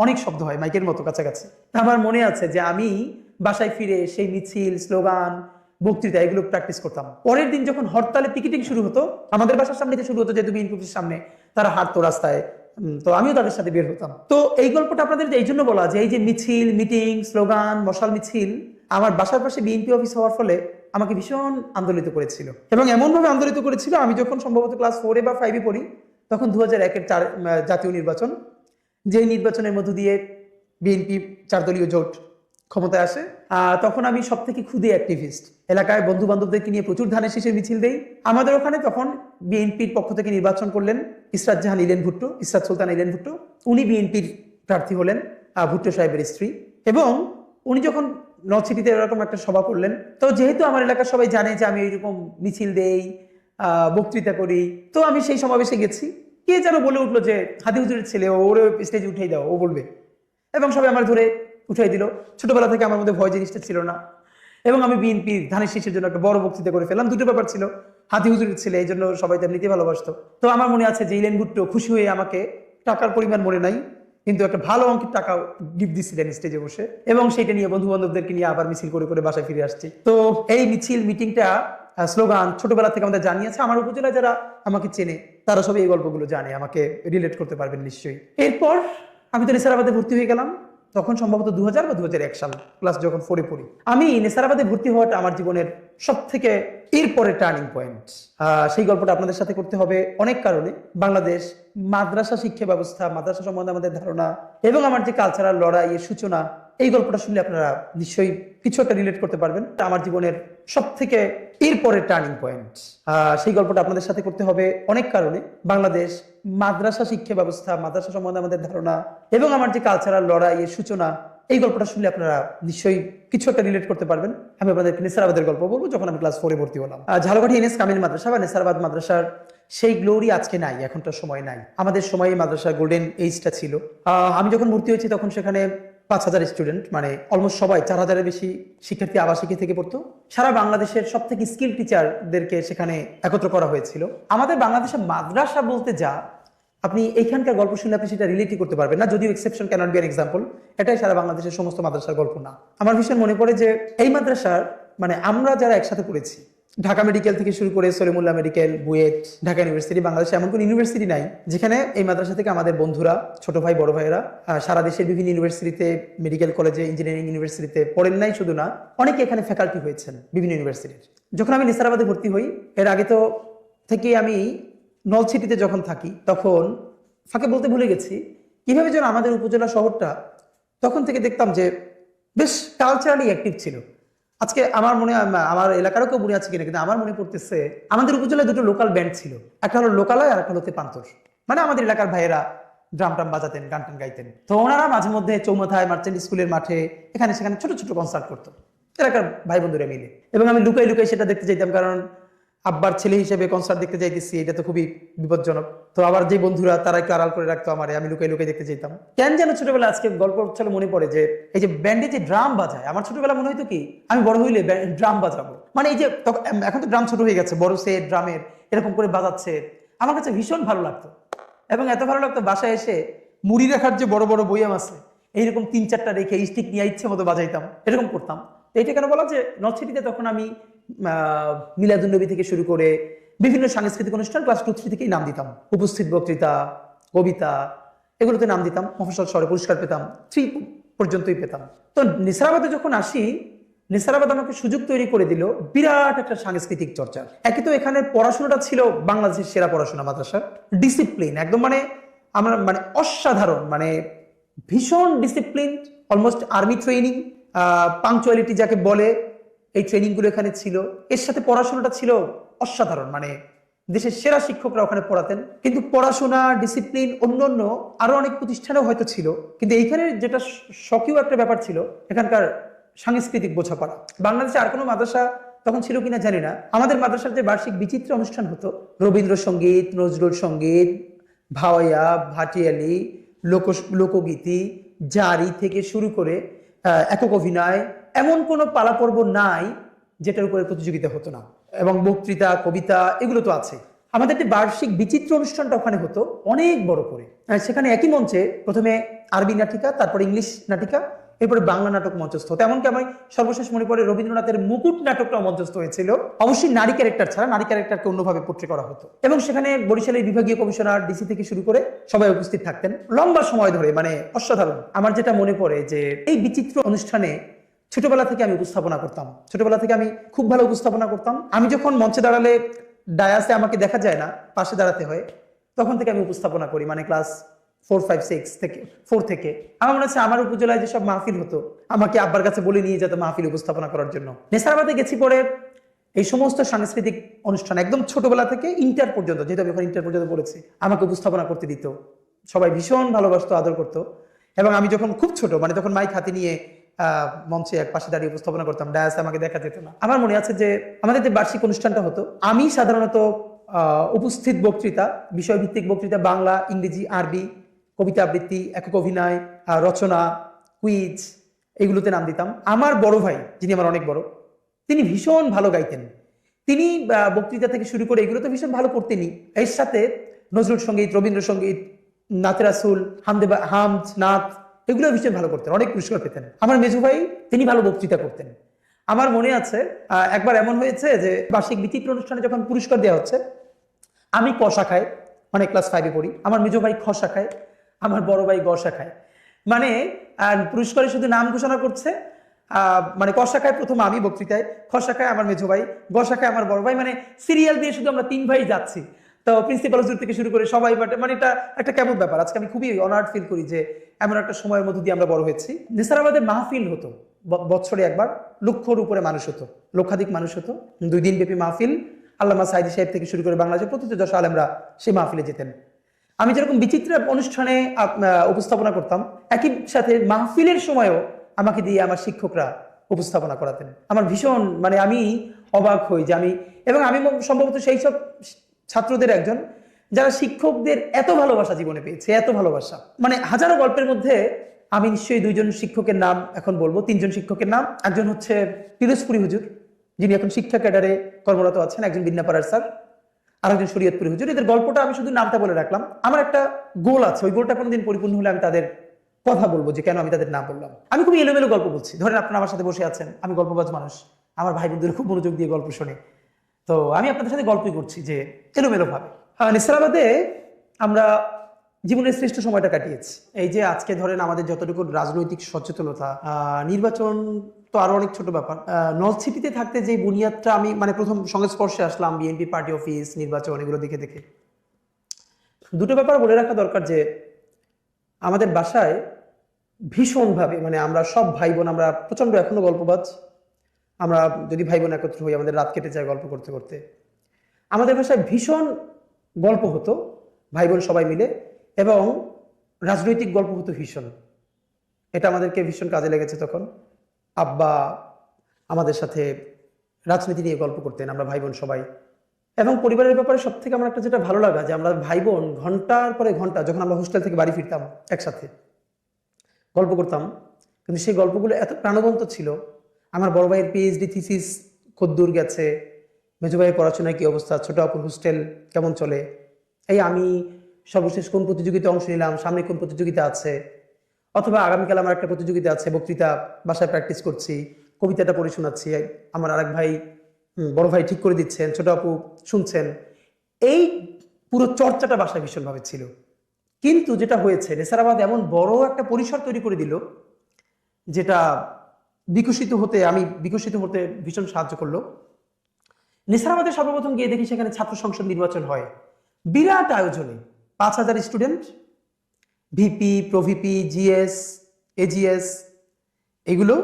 অনেক শব্দ হয় মাইকের মতো কাছাকাছি। আমার মনে আছে যে আমি বাসায় ফিরে সেই মিছিল, স্লোগান, বক্তৃতা এগুলো প্র্যাকটিস করতাম। পরের দিন যখন হরতালে পিকেটিং শুরু হতো, আমাদের বাসার সামনে শুরু হতো, যেহেতু বিএনপি অফিসের সামনে, তারা হাঁটতো রাস্তায়, তো আমিও তাদের সাথে বের হতাম। তো এই গল্পটা আপনাদের এই জন্য বলা যে এই যে মিছিল, মিটিং, স্লোগান, মশাল মিছিল আমার বাসার পাশে বিএনপি অফিস হওয়ার ফলে আমাকে ভীষণ আন্দোলিত করেছিল। এবং এমনভাবে আন্দোলিত করেছিল, আমি যখন সম্ভবত ক্লাস 4 বা 5 পড়ি, তখন 2001-এর জাতীয় নির্বাচন, যে নির্বাচনের মধ্য দিয়ে বিএনপি 4 দলীয় জোট ক্ষমতায় আসে। তখন আমি সব থেকে ক্ষুদে অ্যাক্টিভিস্ট, এলাকায় বন্ধু বান্ধবদেরকে নিয়ে প্রচুর ধানের শীষের মিছিল দেই। আমাদের ওখানে তখন বিএনপির পক্ষ থেকে নির্বাচন করলেন ইসরাত জাহান ইলেন ভুট্টো, ইসরাত সুলতান ইলেন ভুট্টো। উনি বিএনপির প্রার্থী হলেন, ভুট্টো সাহেবের স্ত্রী। এবং উনি যখন নর্থ সিটিতে এরকম একটা সভা করলেন, তো যেহেতু আমার এলাকার সবাই জানে যে আমি এইরকম মিছিল দেই, বক্তৃতা করি, তো আমি সেই সমাবেশে গেছি। কে যেন বলে উঠলো যে হাদি হুজুরের ছেলে, ওরে স্টেজে উঠিয়ে দাও, ও বলবে। এবং সবাই আমার ধরে উঠাই দিল। ছোটবেলা থেকে আমার মধ্যে ভয় জিনিসটা ছিল না, এবং আমি বিএনপি ধানের শীষের জন্য একটা বড় বক্তৃতা করে ফেললাম। দুটো ব্যাপার ছিল, হাদি হুজুরের ছেলে, এই জন্য সবাই তার নিতে ভালোবাসতো। তো আমার মনে আছে যে ইলেন ভুট্টো খুশি হয়ে আমাকে, টাকার পরিমাণ মনে নাই, কিন্তু একটা ভালো অঙ্কের টাকা গিফট দিচ্ছিলেন স্টেজে বসে, এবং সেটা নিয়ে বন্ধু বান্ধবদেরকে নিয়ে আবার মিছিল করে করে বাসায় ফিরে আসছি। তো এই মিছিল, মিটিংটা, স্লোগান ছোটবেলা থেকে আমাদের জানিয়েছে। আমার উপজেলায় যারা আমাকে চেনে তারা সবাই এই গল্পগুলো জানে, আমাকে রিলেট করতে পারবেন নিশ্চয়ই। এরপর আমি তো নেসারাবাদে ভর্তি হয়ে গেলাম, তখন সম্ভবত 2000 বা 2001 সাল, ক্লাস যখন 4-এ পড়ি। আমি নেসারাবাদে ভর্তি হওয়াটা আমার জীবনের সব থেকে এরপরে টার্নিং পয়েন্ট। সেই গল্পটা আপনাদের সাথে করতে হবে অনেক কারণে। বাংলাদেশ মাদ্রাসা শিক্ষা ব্যবস্থা, মাদ্রাসা সম্বন্ধে আমাদের ধারণা, এবং আমার যে কালচারাল লড়াই এর সূচনা, এই গল্পটা শুনলে আপনারা নিশ্চয়ই কিছু একটা রিলেট করতে পারবেন। আমার জীবনের সব থেকে এরপরে টার্নিং পয়েন্ট। সেই গল্পটা আপনাদের সাথে করতে হবে অনেক কারণে। বাংলাদেশ মাদ্রাসা শিক্ষা ব্যবস্থা, মাদ্রাসা সম্বন্ধে আমাদের ধারণা, এবং আমার যে কালচারাল লড়াই এর সূচনা, এই গল্পটা শুনলে আপনারা নিশ্চয়ই কিছু একটা রিলেট করতে পারবেন। আমি আপনাদেরকে নেসারাবাদের গল্প বলবো, যখন আমি ক্লাস 4-এ ভর্তি হলাম। ঝালকাঠি এনএস কামিল মাদ্রাসা বা নেসারাবাদ মাদ্রাসার সেই গ্লোরি আজকে নাই, এখনটার সময় নাই। আমাদের সময় মাদ্রাসার গোল্ডেন এইজটা ছিল। আমি যখন ভর্তি হয়েছি তখন সেখানে 5000 স্টুডেন্ট, মানে অলমোস্ট সবাই, 4000-এর বেশি শিক্ষার্থী আবাসিকে থেকে পড়তো। সারা বাংলাদেশের সব থেকে স্কিল টিচারদেরকে সেখানে একত্র করা হয়েছিল। আমাদের বাংলাদেশের মাদ্রাসা বলতে যা, আপনি এইখানকার গল্প শুনলে আপনি সেটা রিলেটই করতে পারবেন না, যদিও exception cannot be an example. এটাই সারা বাংলাদেশের সমস্ত মাদ্রাসার গল্প না। আমার ভীষণ মনে পড়ে যে এই মাদ্রাসার, মানে আমরা যারা একসাথে পড়েছি, ঢাকা মেডিকেল থেকে শুরু করে সলিমুল্লাহ মেডিকেল, বুয়েট, ঢাকা ইউনিভার্সিটি, বাংলাদেশে এমন কোনো ইউনিভার্সিটি নাই যেখানে এই মাদ্রাসা থেকে আমাদের বন্ধুরা, ছোট ভাই, বড় ভাইয়েরা সারা দেশের বিভিন্ন ইউনিভার্সিটিতে, মেডিকেল কলেজে, ইঞ্জিনিয়ারিং ইউনিভার্সিটিতে পড়েন নাই শুধু না, অনেকে এখানে ফ্যাকাল্টি হয়েছেন বিভিন্ন ইউনিভার্সিটির। যখন আমি নেসারাবাদে ভর্তি হই, এর আগে তো থেকে আমি নর্থ সিটিতে যখন থাকি, তখন ফাঁকে বলতে ভুলে গেছি কিভাবে যেন আমাদের উপজেলা শহরটা তখন থেকে দেখতাম যে বেশ কালচারালি অ্যাক্টিভ ছিল। আজকে আমার মনে, আমার এলাকারও কেউ মনে আছে কিনা, কিন্তু আমার মনে পড়তেছে আমাদের উপজেলায় দুটো লোকাল ব্যান্ড ছিল, একটা হলো লোকালয় আর একটা হলো তেপান্তর। মানে আমাদের এলাকার ভাইয়েরা ড্রাম টাম বাজাতেন, গান টান গাইতেন। তো ওনারা মাঝে মধ্যে চৌমাথায়, মার্চেন্ট স্কুলের মাঠে, এখানে সেখানে ছোট ছোট কনসার্ট করতো এলাকার ভাই বন্ধুরা মিলে, এবং আমি লুকাই লুকাই সেটা দেখতে চাইতাম, কারণ আব্বার ছেলে হিসেবে কনসার্ট দেখতে যাইতেছি, এটা তো খুবই বিপজ্জনক। তো আবার যে বন্ধুরা তারা একটু আড়াল করে রাখতো আমারে, আমি লুকাই লুকাই দেখতে চাইতাম। কেন যেন ছোটবেলা, আজকে গল্প চলে মনে পড়ে যে এই যে ব্যান্ডে যে ড্রাম বাজায়, আমার ছোটবেলা মনে হইতো কি আমি বড় হইলে ড্রাম বাজাবো। মানে এই যে এখন তো ড্রাম ছোট হয়ে গেছে, বড় সেট ড্রামের এরকম করে বাজাচ্ছে, আমার কাছে ভীষণ ভালো লাগতো। এবং এত ভালো লাগতো বাসায় এসে মুড়ি রাখার যে বড় বড় বইয়াম আছে, এইরকম 3-4টা রেখে স্টিক নিয়ে ইচ্ছে মতো বাজাইতাম, এরকম করতাম। এইটা কেন বলা যে নর্থ সিটিতে তখন আমি মিলাদুন্নবী থেকে শুরু করে বিভিন্ন সাংস্কৃতিক অনুষ্ঠান ক্লাস 2-3 থেকেই নাম দিতাম। উপস্থিত বক্তৃতা, কবিতা, এগুলোতে নাম দিতাম। মফস্বল শহরে পুরস্কার পেতাম, 3 পর্যন্তই পেতাম। তো নেসারাবাদে যখন আসি, নেসারাবাদ আমাকে সুযোগ তৈরি করে দিল বিরাট একটা সাংস্কৃতিক চর্চার। একই তো এখানে পড়াশোনাটা ছিল বাংলাদেশের সেরা পড়াশোনা, মাদ্রাসার ডিসিপ্লিন একদম, মানে আমরা মানে অসাধারণ, মানে ভীষণ discipline, almost army training, punctuality যাকে বলে, এই ট্রেনিংগুলো এখানে ছিল। এর সাথে পড়াশোনাটা ছিল অসাধারণ, মানে দেশের সেরা শিক্ষকরা ওখানে পড়াতেন। কিন্তু পড়াশোনা, ডিসিপ্লিন অন্যান্য আরো অনেক প্রতিষ্ঠানেও হয়তো ছিল, কিন্তু এইখানে যেটা শখীয় একটা ব্যাপার ছিল এখানকার সাংস্কৃতিক বোঝাপড়া। বাংলাদেশে আর কোনো মাদ্রাসা তখন ছিল কিনা জানি না, আমাদের মাদ্রাসার যে বার্ষিক বিচিত্র অনুষ্ঠান হতো, রবীন্দ্রসঙ্গীত, নজরুল সঙ্গীত, ভাওয়াইয়া, ভাটিয়ালি, লোকগীতি, জারি থেকে শুরু করে একক অভিনয়, এমন কোনো পালা পর্ব নাই যেটার উপরে প্রতিযোগিতা হতো না। এবং বক্তৃতা, কবিতা এগুলো তো আছে। আমাদের যে বার্ষিক বিচিত্র অনুষ্ঠানটা ওখানে হতো অনেক বড় করে। সেখানে একই মঞ্চে প্রথমে আরবি নাটিকা, তারপর ইংলিশ নাটিকা, এরপরে বাংলা নাটক মঞ্চস্থ হতো। এমনকি আমার সর্বশেষ মনে পড়ে রবীন্দ্রনাথের মুকুট নাটকটা মঞ্চস্থ হয়েছিল। অবশ্যই নারী ক্যারেক্টার ছাড়া, নারী ক্যারেক্টারকে অন্যভাবে পোট্রে করা হতো। এবং সেখানে বরিশালের বিভাগীয় কমিশনার, ডিসি থেকে শুরু করে সবাই উপস্থিত থাকতেন লম্বা সময় ধরে, মানে অসাধারণ। আমার যেটা মনে পড়ে যে এই বিচিত্র অনুষ্ঠানে ছোটবেলা থেকে আমি উপস্থাপনা করতাম, ছোটবেলা থেকে আমি খুব ভালো উপস্থাপনা করতাম। আমি যখন মঞ্চে দাঁড়ালে ডায়াসে আমাকে দেখা যায় না, পাশে দাঁড়াতে হয়, তখন থেকে আমি উপস্থাপনা করি, মানে ক্লাস 4 থেকে আমার মনে হচ্ছে আমার উপজেলায় যেসব মাহফিল হতো আমাকে আব্বার কাছে বলে নিয়ে যেত মাহফিল উপস্থাপনা করার জন্য। নেসারাবাদে গেছি পরে এই সমস্ত সাংস্কৃতিক অনুষ্ঠান একদম ছোটবেলা থেকে ইন্টার পর্যন্ত, যেহেতু আমি এখন ইন্টার পর্যন্ত পড়েছি, আমাকে উপস্থাপনা করতে দিত। সবাই ভীষণ ভালোবাসতো, আদর করতো। এবং আমি যখন খুব ছোট, মানে তখন মাইক হাতে নিয়ে মঞ্চে এক পাশে দাঁড়িয়ে উপস্থাপনা করতাম, ডায়াসে আমাকে দেখা যেত না। আমার মনে আছে যে আমাদের যে বার্ষিক অনুষ্ঠানটা হতো, আমি সাধারণত উপস্থিত বক্তৃতা, বিষয়ভিত্তিক বক্তৃতা, বাংলা, ইংরেজি, আরবি, কবিতা আবৃত্তি, একক অভিনয়, রচনা, কুইজ, এগুলোতে নাম দিতাম। আমার বড় ভাই, যিনি আমার অনেক বড়, তিনি ভীষণ ভালো গাইতেন। তিনি বক্তৃতা থেকে শুরু করে এগুলো তো ভীষণ ভালো করতেনই, এর সাথে নজরুল সঙ্গীত, রবীন্দ্রসঙ্গীত, নাতে রাসুল, হামদ, নাথ, এগুলো ভীষণ ভালো করতেন, অনেক পুরস্কার পেতেন। আমার মেজো ভাই, তিনি ভালো বক্তৃতা করতেন। আমার মনে আছে একবার এমন হয়েছে যে বার্ষিক বিচিত্র অনুষ্ঠানে যখন পুরস্কার দেওয়া হচ্ছে, আমি ক শাখায়, মানে ক্লাস 5-এ পড়ি, আমার মেজো ভাই খ শাখায়, আমার বড় ভাই গ শাখায়। মানে পুরস্কারে শুধু নাম ঘোষণা করছে, মানে ক শাখায় প্রথম আমি বক্তৃতায়, খ শাখায় আমার মেজো ভাই, গ শাখায় আমার বড় ভাই, মানে সিরিয়াল দিয়ে শুধু আমরা 3 ভাই যাচ্ছি। তো প্রিন্সিপাল হুজুর থেকে শুরু করে সবাই, মানে এটা একটা কেমন ব্যাপার। আজকে আমি খুবই অনার্ড ফিল করি যে এমন একটা সময়ের মধ্যে দিয়ে আমরা বড় হয়েছি। নেসারাবাদে মাহফিল হতো বছরে একবার, লক্ষর উপরে মানুষ হতো, লক্ষাধিক মানুষ হতো। 2 দিন ব্যাপী মাহফিল। আল্লামা সাইদি সাহেব থেকে শুরু করে বাংলাদেশের প্রতিটি যশ আলেমরা সেই মাহফিলে যেতেন। আমি যেরকম বিচিত্র অনুষ্ঠানে উপস্থাপনা করতাম, একই সাথে মাহফিলের সময়ও আমাকে দিয়ে আমার শিক্ষকরা উপস্থাপনা করাতেন। আমার ভীষণ, মানে আমি অবাক হই যে আমি সম্ভবত সেই সব ছাত্রদের একজন যারা শিক্ষকদের এত ভালোবাসা জীবনে পেয়েছে, এত ভালোবাসা। মানে হাজারো গল্পের মধ্যে আমি নিশ্চয়ই 2 জন শিক্ষকের নাম এখন বলবো, 3 জন শিক্ষকের নাম। একজন হচ্ছে পিরোজপুরি হুজুর, যিনি এখন শিক্ষা ক্যাডারে কর্মরত আছেন, একজন বিন্নাপাড়ার স্যার, আর একজন শরীয়তপুরি হুজুর। এদের গল্পটা আমি শুধু নামটা বলে রাখলাম। আমার একটা গোল আছে, ওই গোলটা কোনোদিন পরিপূর্ণ হলে আমি তাদের কথা বলবো যে কেন আমি তাদের নাম বললাম। আমি খুবই এলোমেলো গল্প বলছি। ধরেন আপনারা আমার সাথে বসে আছেন, আমি গল্পবাজ মানুষ, আমার ভাই বোনদের খুব মনোযোগ দিয়ে গল্প শোনে, তো আমি আপনাদের সাথে গল্পই করছি যে এলোমেলো ভাবে। নেসারাবাদে আমরা জীবনের শ্রেষ্ঠ সময়টা কাটিয়েছি। এই যে আজকে ধরেন আমাদের যতটুকু রাজনৈতিক সচেতনতা, নির্বাচন তো আরো অনেক ছোট ব্যাপার। নর্থ সিটিতে থাকতে যে বুনিয়াদটা আমি, মানে প্রথম সংস্পর্শে আসলাম বিএনপি পার্টি অফিস, নির্বাচন, এগুলো দেখে দেখে। দুটো ব্যাপার বলে রাখা দরকার যে আমাদের বাসায় ভীষণভাবে, মানে আমরা সব ভাই বোন, আমরা প্রচন্ড এখনো গল্পবাজ। আমরা যদি ভাই বোন একত্র হই, আমাদের রাত কেটে যায় গল্প করতে করতে। আমাদের বাসায় ভীষণ গল্প হতো ভাই বোন সবাই মিলে, এবং রাজনৈতিক গল্প হতো ভীষণ। এটা আমাদেরকে ভীষণ কাজে লেগেছে তখন। আব্বা আমাদের সাথে রাজনীতি নিয়ে গল্প করতেন, আমরা ভাই বোন সবাই। এবং পরিবারের ব্যাপারে সব থেকে আমার একটা যেটা ভালো লাগা, যে আমরা ভাই বোন ঘন্টার পরে ঘন্টা, যখন আমরা হোস্টেল থেকে বাড়ি ফিরতাম, একসাথে গল্প করতাম। কিন্তু সেই গল্পগুলো এত প্রাণবন্ত ছিল। আমার বড় ভাইয়ের পিএইচডি থিসিস কদ্দূর গেছে, মেজো ভাইয়ের পড়াশোনায় কি অবস্থা, ছোট আপুর হোস্টেল কেমন চলে, এই আমি সর্বশেষ কোন প্রতিযোগিতায় অংশ নিলাম, সামনে কোন প্রতিযোগিতা আছে, অথবা আগামীকাল আমার একটা প্রতিযোগিতা আছে, বক্তৃতা বাসায় প্র্যাকটিস করছি, কবিতাটা পড়ে শোনাচ্ছি, আমার আরেক ভাই, বড় ভাই ঠিক করে দিচ্ছেন, ছোট আপু শুনছেন। এই পুরো চর্চাটা বাসায় ভীষণভাবে ছিল। কিন্তু যেটা হয়েছে, নেসারাবাদ এমন বড় একটা পরিসর তৈরি করে দিল, যেটা বিকশিত হতে ভীষণ সাহায্য করলো। নেসারাবাদে সর্বপ্রথম গিয়ে দেখি সেখানে ছাত্র সংসদ নির্বাচন হয় বিরাট আয়োজনে, 5,000 স্টুডেন্ট, ভিপি, প্রভিপি, জিএস, এজিএস এগুলো,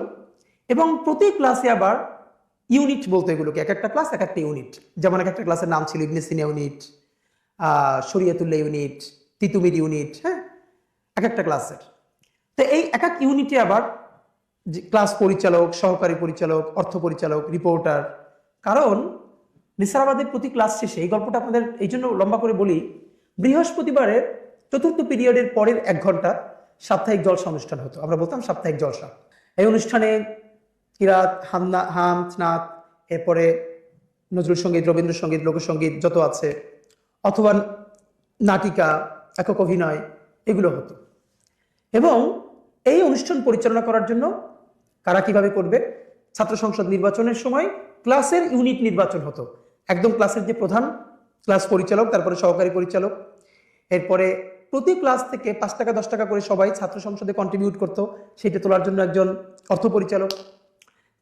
এবং প্রতি ক্লাসে আবার ইউনিট বলতে এগুলোকে, এক একটা ক্লাস এক একটা ইউনিট। যেমন এক একটা ক্লাসের নাম ছিল ইবনে সিনা ইউনিট, শরিয়াতুল্লাহ ইউনিট, তিতুমির ইউনিট, হ্যাঁ, এক একটা ক্লাসের। তো এই এক এক ইউনিটে আবার ক্লাস পরিচালক, সহকারী পরিচালক, অর্থ পরিচালক, রিপোর্টার। কারণ নিসারাবাদের প্রতি ক্লাস শেষে, এই গল্পটা আপনাদের এই জন্য লম্বা করে বলি, বৃহস্পতিবারের চতুর্থ পিরিয়ডের পরের 1 ঘন্টা সাপ্তাহিক জলসা অনুষ্ঠান হতো, আমরা বলতাম সাপ্তাহিক জলসা। এই অনুষ্ঠানে কিরাত, হামদ, নাত, এরপরে নজরুল সঙ্গীত, রবীন্দ্রসঙ্গীত, লোকসঙ্গীত যত আছে, অথবা নাটিকা, একক অভিনয়, এগুলো হতো। এবং এই অনুষ্ঠান পরিচালনা করার জন্য কারা কিভাবে করবে, ছাত্র সংসদ নির্বাচনের সময় ক্লাসের ইউনিট নির্বাচন হতো। একদম ক্লাসের যে প্রধান ক্লাস পরিচালক, তারপরে সহকারী পরিচালক, এরপরে প্রতি ক্লাস থেকে 5 টাকা 10 টাকা করে সবাই ছাত্র সংসদে কন্ট্রিবিউট করতো, সেটা তোলার জন্য একজন অর্থ পরিচালক।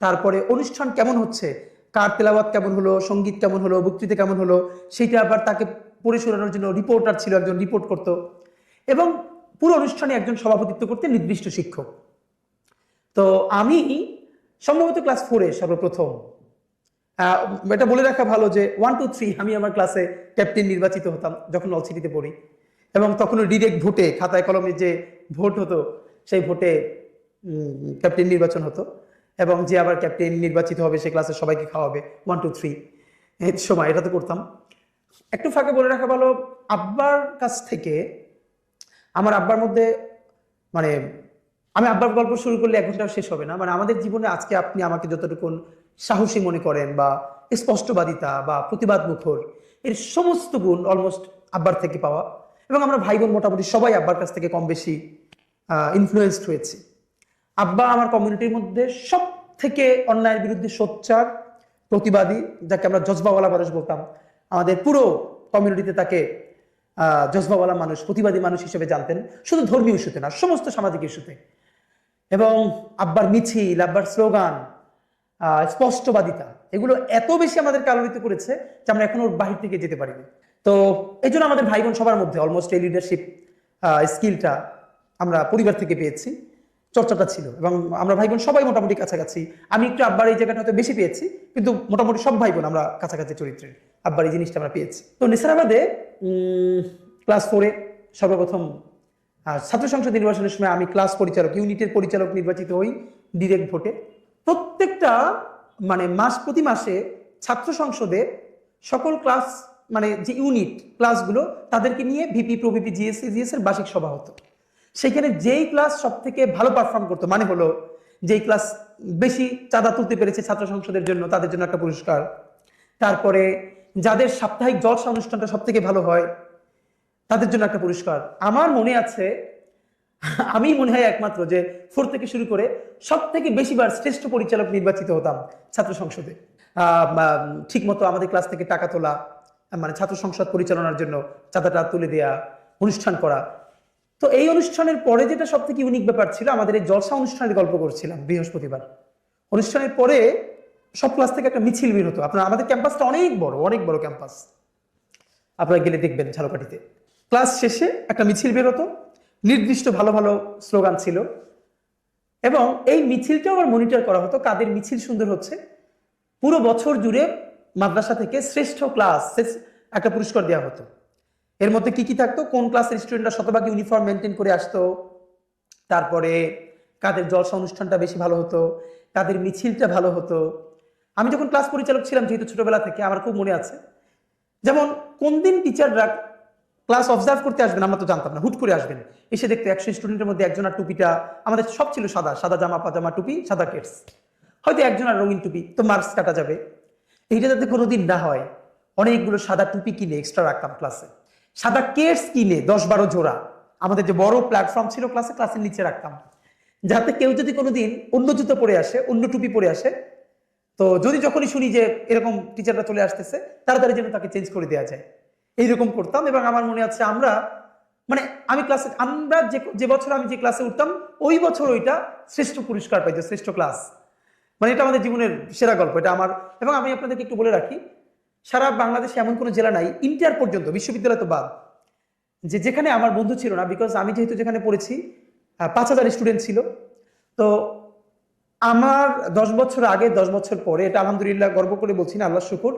তারপরে অনুষ্ঠান কেমন হচ্ছে, কার তেলাওয়াত কেমন হলো, সঙ্গীত কেমন হলো, বক্তৃতা কেমন হলো, সেটা আবার তাকে পড়ে শোনানোর জন্য রিপোর্টার ছিল, একজন রিপোর্ট করতো। এবং পুরো অনুষ্ঠানে একজন সভাপতিত্ব করতে নির্দিষ্ট শিক্ষক। তো আমি সম্ভবত ক্লাস 4-এ সর্বপ্রথম, এটা বলে রাখা ভালো যে 1, 2, 3 আমি আমার ক্লাসে ক্যাপ্টেন নির্বাচিত হতাম যখন নলছিটিতে পড়ি। এবং তখনও ডিরেক্ট ভোটে, খাতায় কলমে যে ভোট হতো, সেই ভোটে ক্যাপ্টেন নির্বাচন হতো। এবং যে আবার ক্যাপ্টেন নির্বাচিত হবে সে ক্লাসে সবাইকে খাওয়াবে 1, 2, 3 এর সময়, এটা তো করতাম। একটু ফাঁকে বলে রাখা ভালো, আব্বার কাছ থেকে, আমার আব্বার মধ্যে, মানে আমি আব্বার গল্প শুরু করলে 1 ঘন্টাও শেষ হবে না। মানে আমাদের জীবনে আজকে আপনি আমাকে যতটুকুন সাহসী মনে করেন, বা স্পষ্টবাদিতা বা প্রতিবাদ মুখর, এর সমস্ত গুণ অলমোস্ট আব্বার থেকে পাওয়া। এবং আমরা ভাই বোন মোটামুটি সবাই আব্বার কাছ থেকে কম বেশি ইনফ্লুয়েসড হয়েছি। আব্বা আমার কমিউনিটির মধ্যে সব থেকে অন্যায়ের বিরুদ্ধে সোচ্চার, প্রতিবাদী, যাকে আমরা জজবাওয়ালা মানুষ বলতাম। আমাদের পুরো কমিউনিটিতে তাকে জজবাওয়ালা মানুষ, প্রতিবাদী মানুষ হিসেবে জানতেন, শুধু ধর্মীয় ইস্যুতে না, সমস্ত সামাজিক ইস্যুতে। এবং আব্বার মিছিল, আব্বার স্লোগান, স্পষ্টবাদিতা, এগুলো এত বেশি আমাদেরকে আলোড়িত করেছে যে আমরা এখনো বাহির থেকে যেতে পারিনি। তো এই জন্য আমাদের ভাই বোন সবার মধ্যে অলমোস্ট এই লিডারশিপ স্কিলটা আমরা পরিবার থেকে পেয়েছি, চর্চাটা ছিল। এবং আমরা ভাই বোন সবাই মোটামুটি কাছাকাছি। আমি একটু আব্বার এই জায়গাটা হয়তো বেশি পেয়েছি, কিন্তু মোটামুটি সব ভাই বোন আমরা কাছাকাছি চরিত্রের, আব্বার এই জিনিসটা আমরা পেয়েছি। তো নিসারাবাদে ক্লাস 4-এ সর্বপ্রথম ছাত্র সংসদ নির্বাচনের সময় আমি ক্লাস পরিচালক, ইউনিটের পরিচালক নির্বাচিত হই ডিরেক্ট ভোটে। প্রত্যেকটা মানে প্রতি মাসে ছাত্র সংসদে সকল ক্লাস, মানে যে ইউনিট ক্লাসগুলো, তাদেরকে নিয়ে ভিপি, প্রভিপি, জিএস এর বার্ষিক সভা হতো। সেখানে যেই ক্লাস সব থেকে ভালো পারফর্ম করতো, মানে হলো যেই ক্লাস বেশি চাঁদা তুলতে পেরেছে ছাত্র সংসদের জন্য, তাদের জন্য একটা পুরস্কার। তারপরে যাদের সাপ্তাহিক জলসা অনুষ্ঠানটা সব থেকে ভালো হয়, তাদের জন্য একটা পুরস্কার। আমার মনে আছে, আমি মনে হয় একমাত্র যে 4 থেকে শুরু করে সব থেকে বেশিবার শ্রেষ্ঠ পরিচালক নির্বাচিত হতাম ছাত্র সংসদে। ঠিক মতো আমাদের ক্লাস থেকে টাকা তোলা, মানে ছাত্র সংসদ পরিচালনার জন্য চাঁদাটা তুলে দেয়া, অনুষ্ঠান করা। তো এই অনুষ্ঠানের পরে যেটা সব থেকে ইউনিক ব্যাপার ছিল, আমাদের এই জলসা অনুষ্ঠানের গল্প করছিলাম বৃহস্পতিবার। অনুষ্ঠানের পরে সব ক্লাস থেকে একটা মিছিল বের হতো। আপনার আমাদের ক্যাম্পাসটা অনেক বড় ক্যাম্পাস, আপনারা গেলে দেখবেন ঝালকাঠিতে। ক্লাস শেষে একটা মিছিল বের হতো, নির্দিষ্ট ভালো ভালো স্লোগান ছিল। এবং এই মিছিলটাও আবার মনিটর করা হতো, কাদের মিছিল সুন্দর হচ্ছে। পুরো বছর জুড়ে মাদ্রাসা থেকে শ্রেষ্ঠ ক্লাস একটা পুরস্কার দেওয়া হতো। এর মধ্যে কি কি থাকতো, কোন ক্লাসের স্টুডেন্টরা শতভাগ ইউনিফর্ম মেনটেন করে আসতো, তারপরে কাদের জলসা অনুষ্ঠানটা বেশি ভালো হতো, কাদের মিছিলটা ভালো হতো। আমি যখন ক্লাস পরিচালক ছিলাম, যেহেতু ছোটবেলা থেকে, আমার খুব মনে আছে, যেমন কোন দিন টিচাররা ক্লাস অবজার্ভ করতে আসবেন আমরা তো জানতাম না, হুট করে আসবেন, এসে দেখতে 100 স্টুডেন্টের মধ্যে একজনের টুপিটা, আমাদের সব ছিল সাদা, সাদা জামা, পাজামা, টুপি, সাদা কেটস, হয়তো একজনের রঙিন টুপি, তো মার্কস কাটা যাবে। এইটা যাতে কোনোদিন না হয়, অনেকগুলো সাদা টুপি কিনে এক্সট্রা রাখতাম ক্লাসে, সাদা কেটস কিনে 10-12 জোড়া আমাদের যে বড় প্ল্যাটফর্ম ছিল ক্লাসের নিচে রাখতাম, যাতে কেউ যদি কোনোদিন অন্য জুতো পরে আসে, অন্য টুপি পরে আসে, তো যদি যখনই শুনি যে এরকম টিচাররা চলে আসতেছে, তাড়াতাড়ি যেন তাকে চেঞ্জ করে দেওয়া যায়, এইরকম করতাম। এবং আমার মনে আছে আমরা যে বছর আমি যে ক্লাসে উঠতাম, ওই বছর ওইটা শ্রেষ্ঠ পুরস্কার পাইতো, শ্রেষ্ঠ ক্লাস। মানে এটা আমাদের জীবনের সেরা গল্প, এটা আমার। এবং আমি আপনাদেরকে একটু বলে রাখি, সারা বাংলাদেশে এমন কোনো জেলা নাই ইন্টার পর্যন্ত, বিশ্ববিদ্যালয় তো বাদ, যে যেখানে আমার বন্ধু ছিল না, বিকজ আমি যেহেতু যেখানে পড়েছি 5,000 স্টুডেন্ট ছিল। তো আমার 10 বছর আগে 10 বছর পরে, এটা আলহামদুলিল্লাহ গর্ব করে বলছি না, আল্লাহ শুকুর,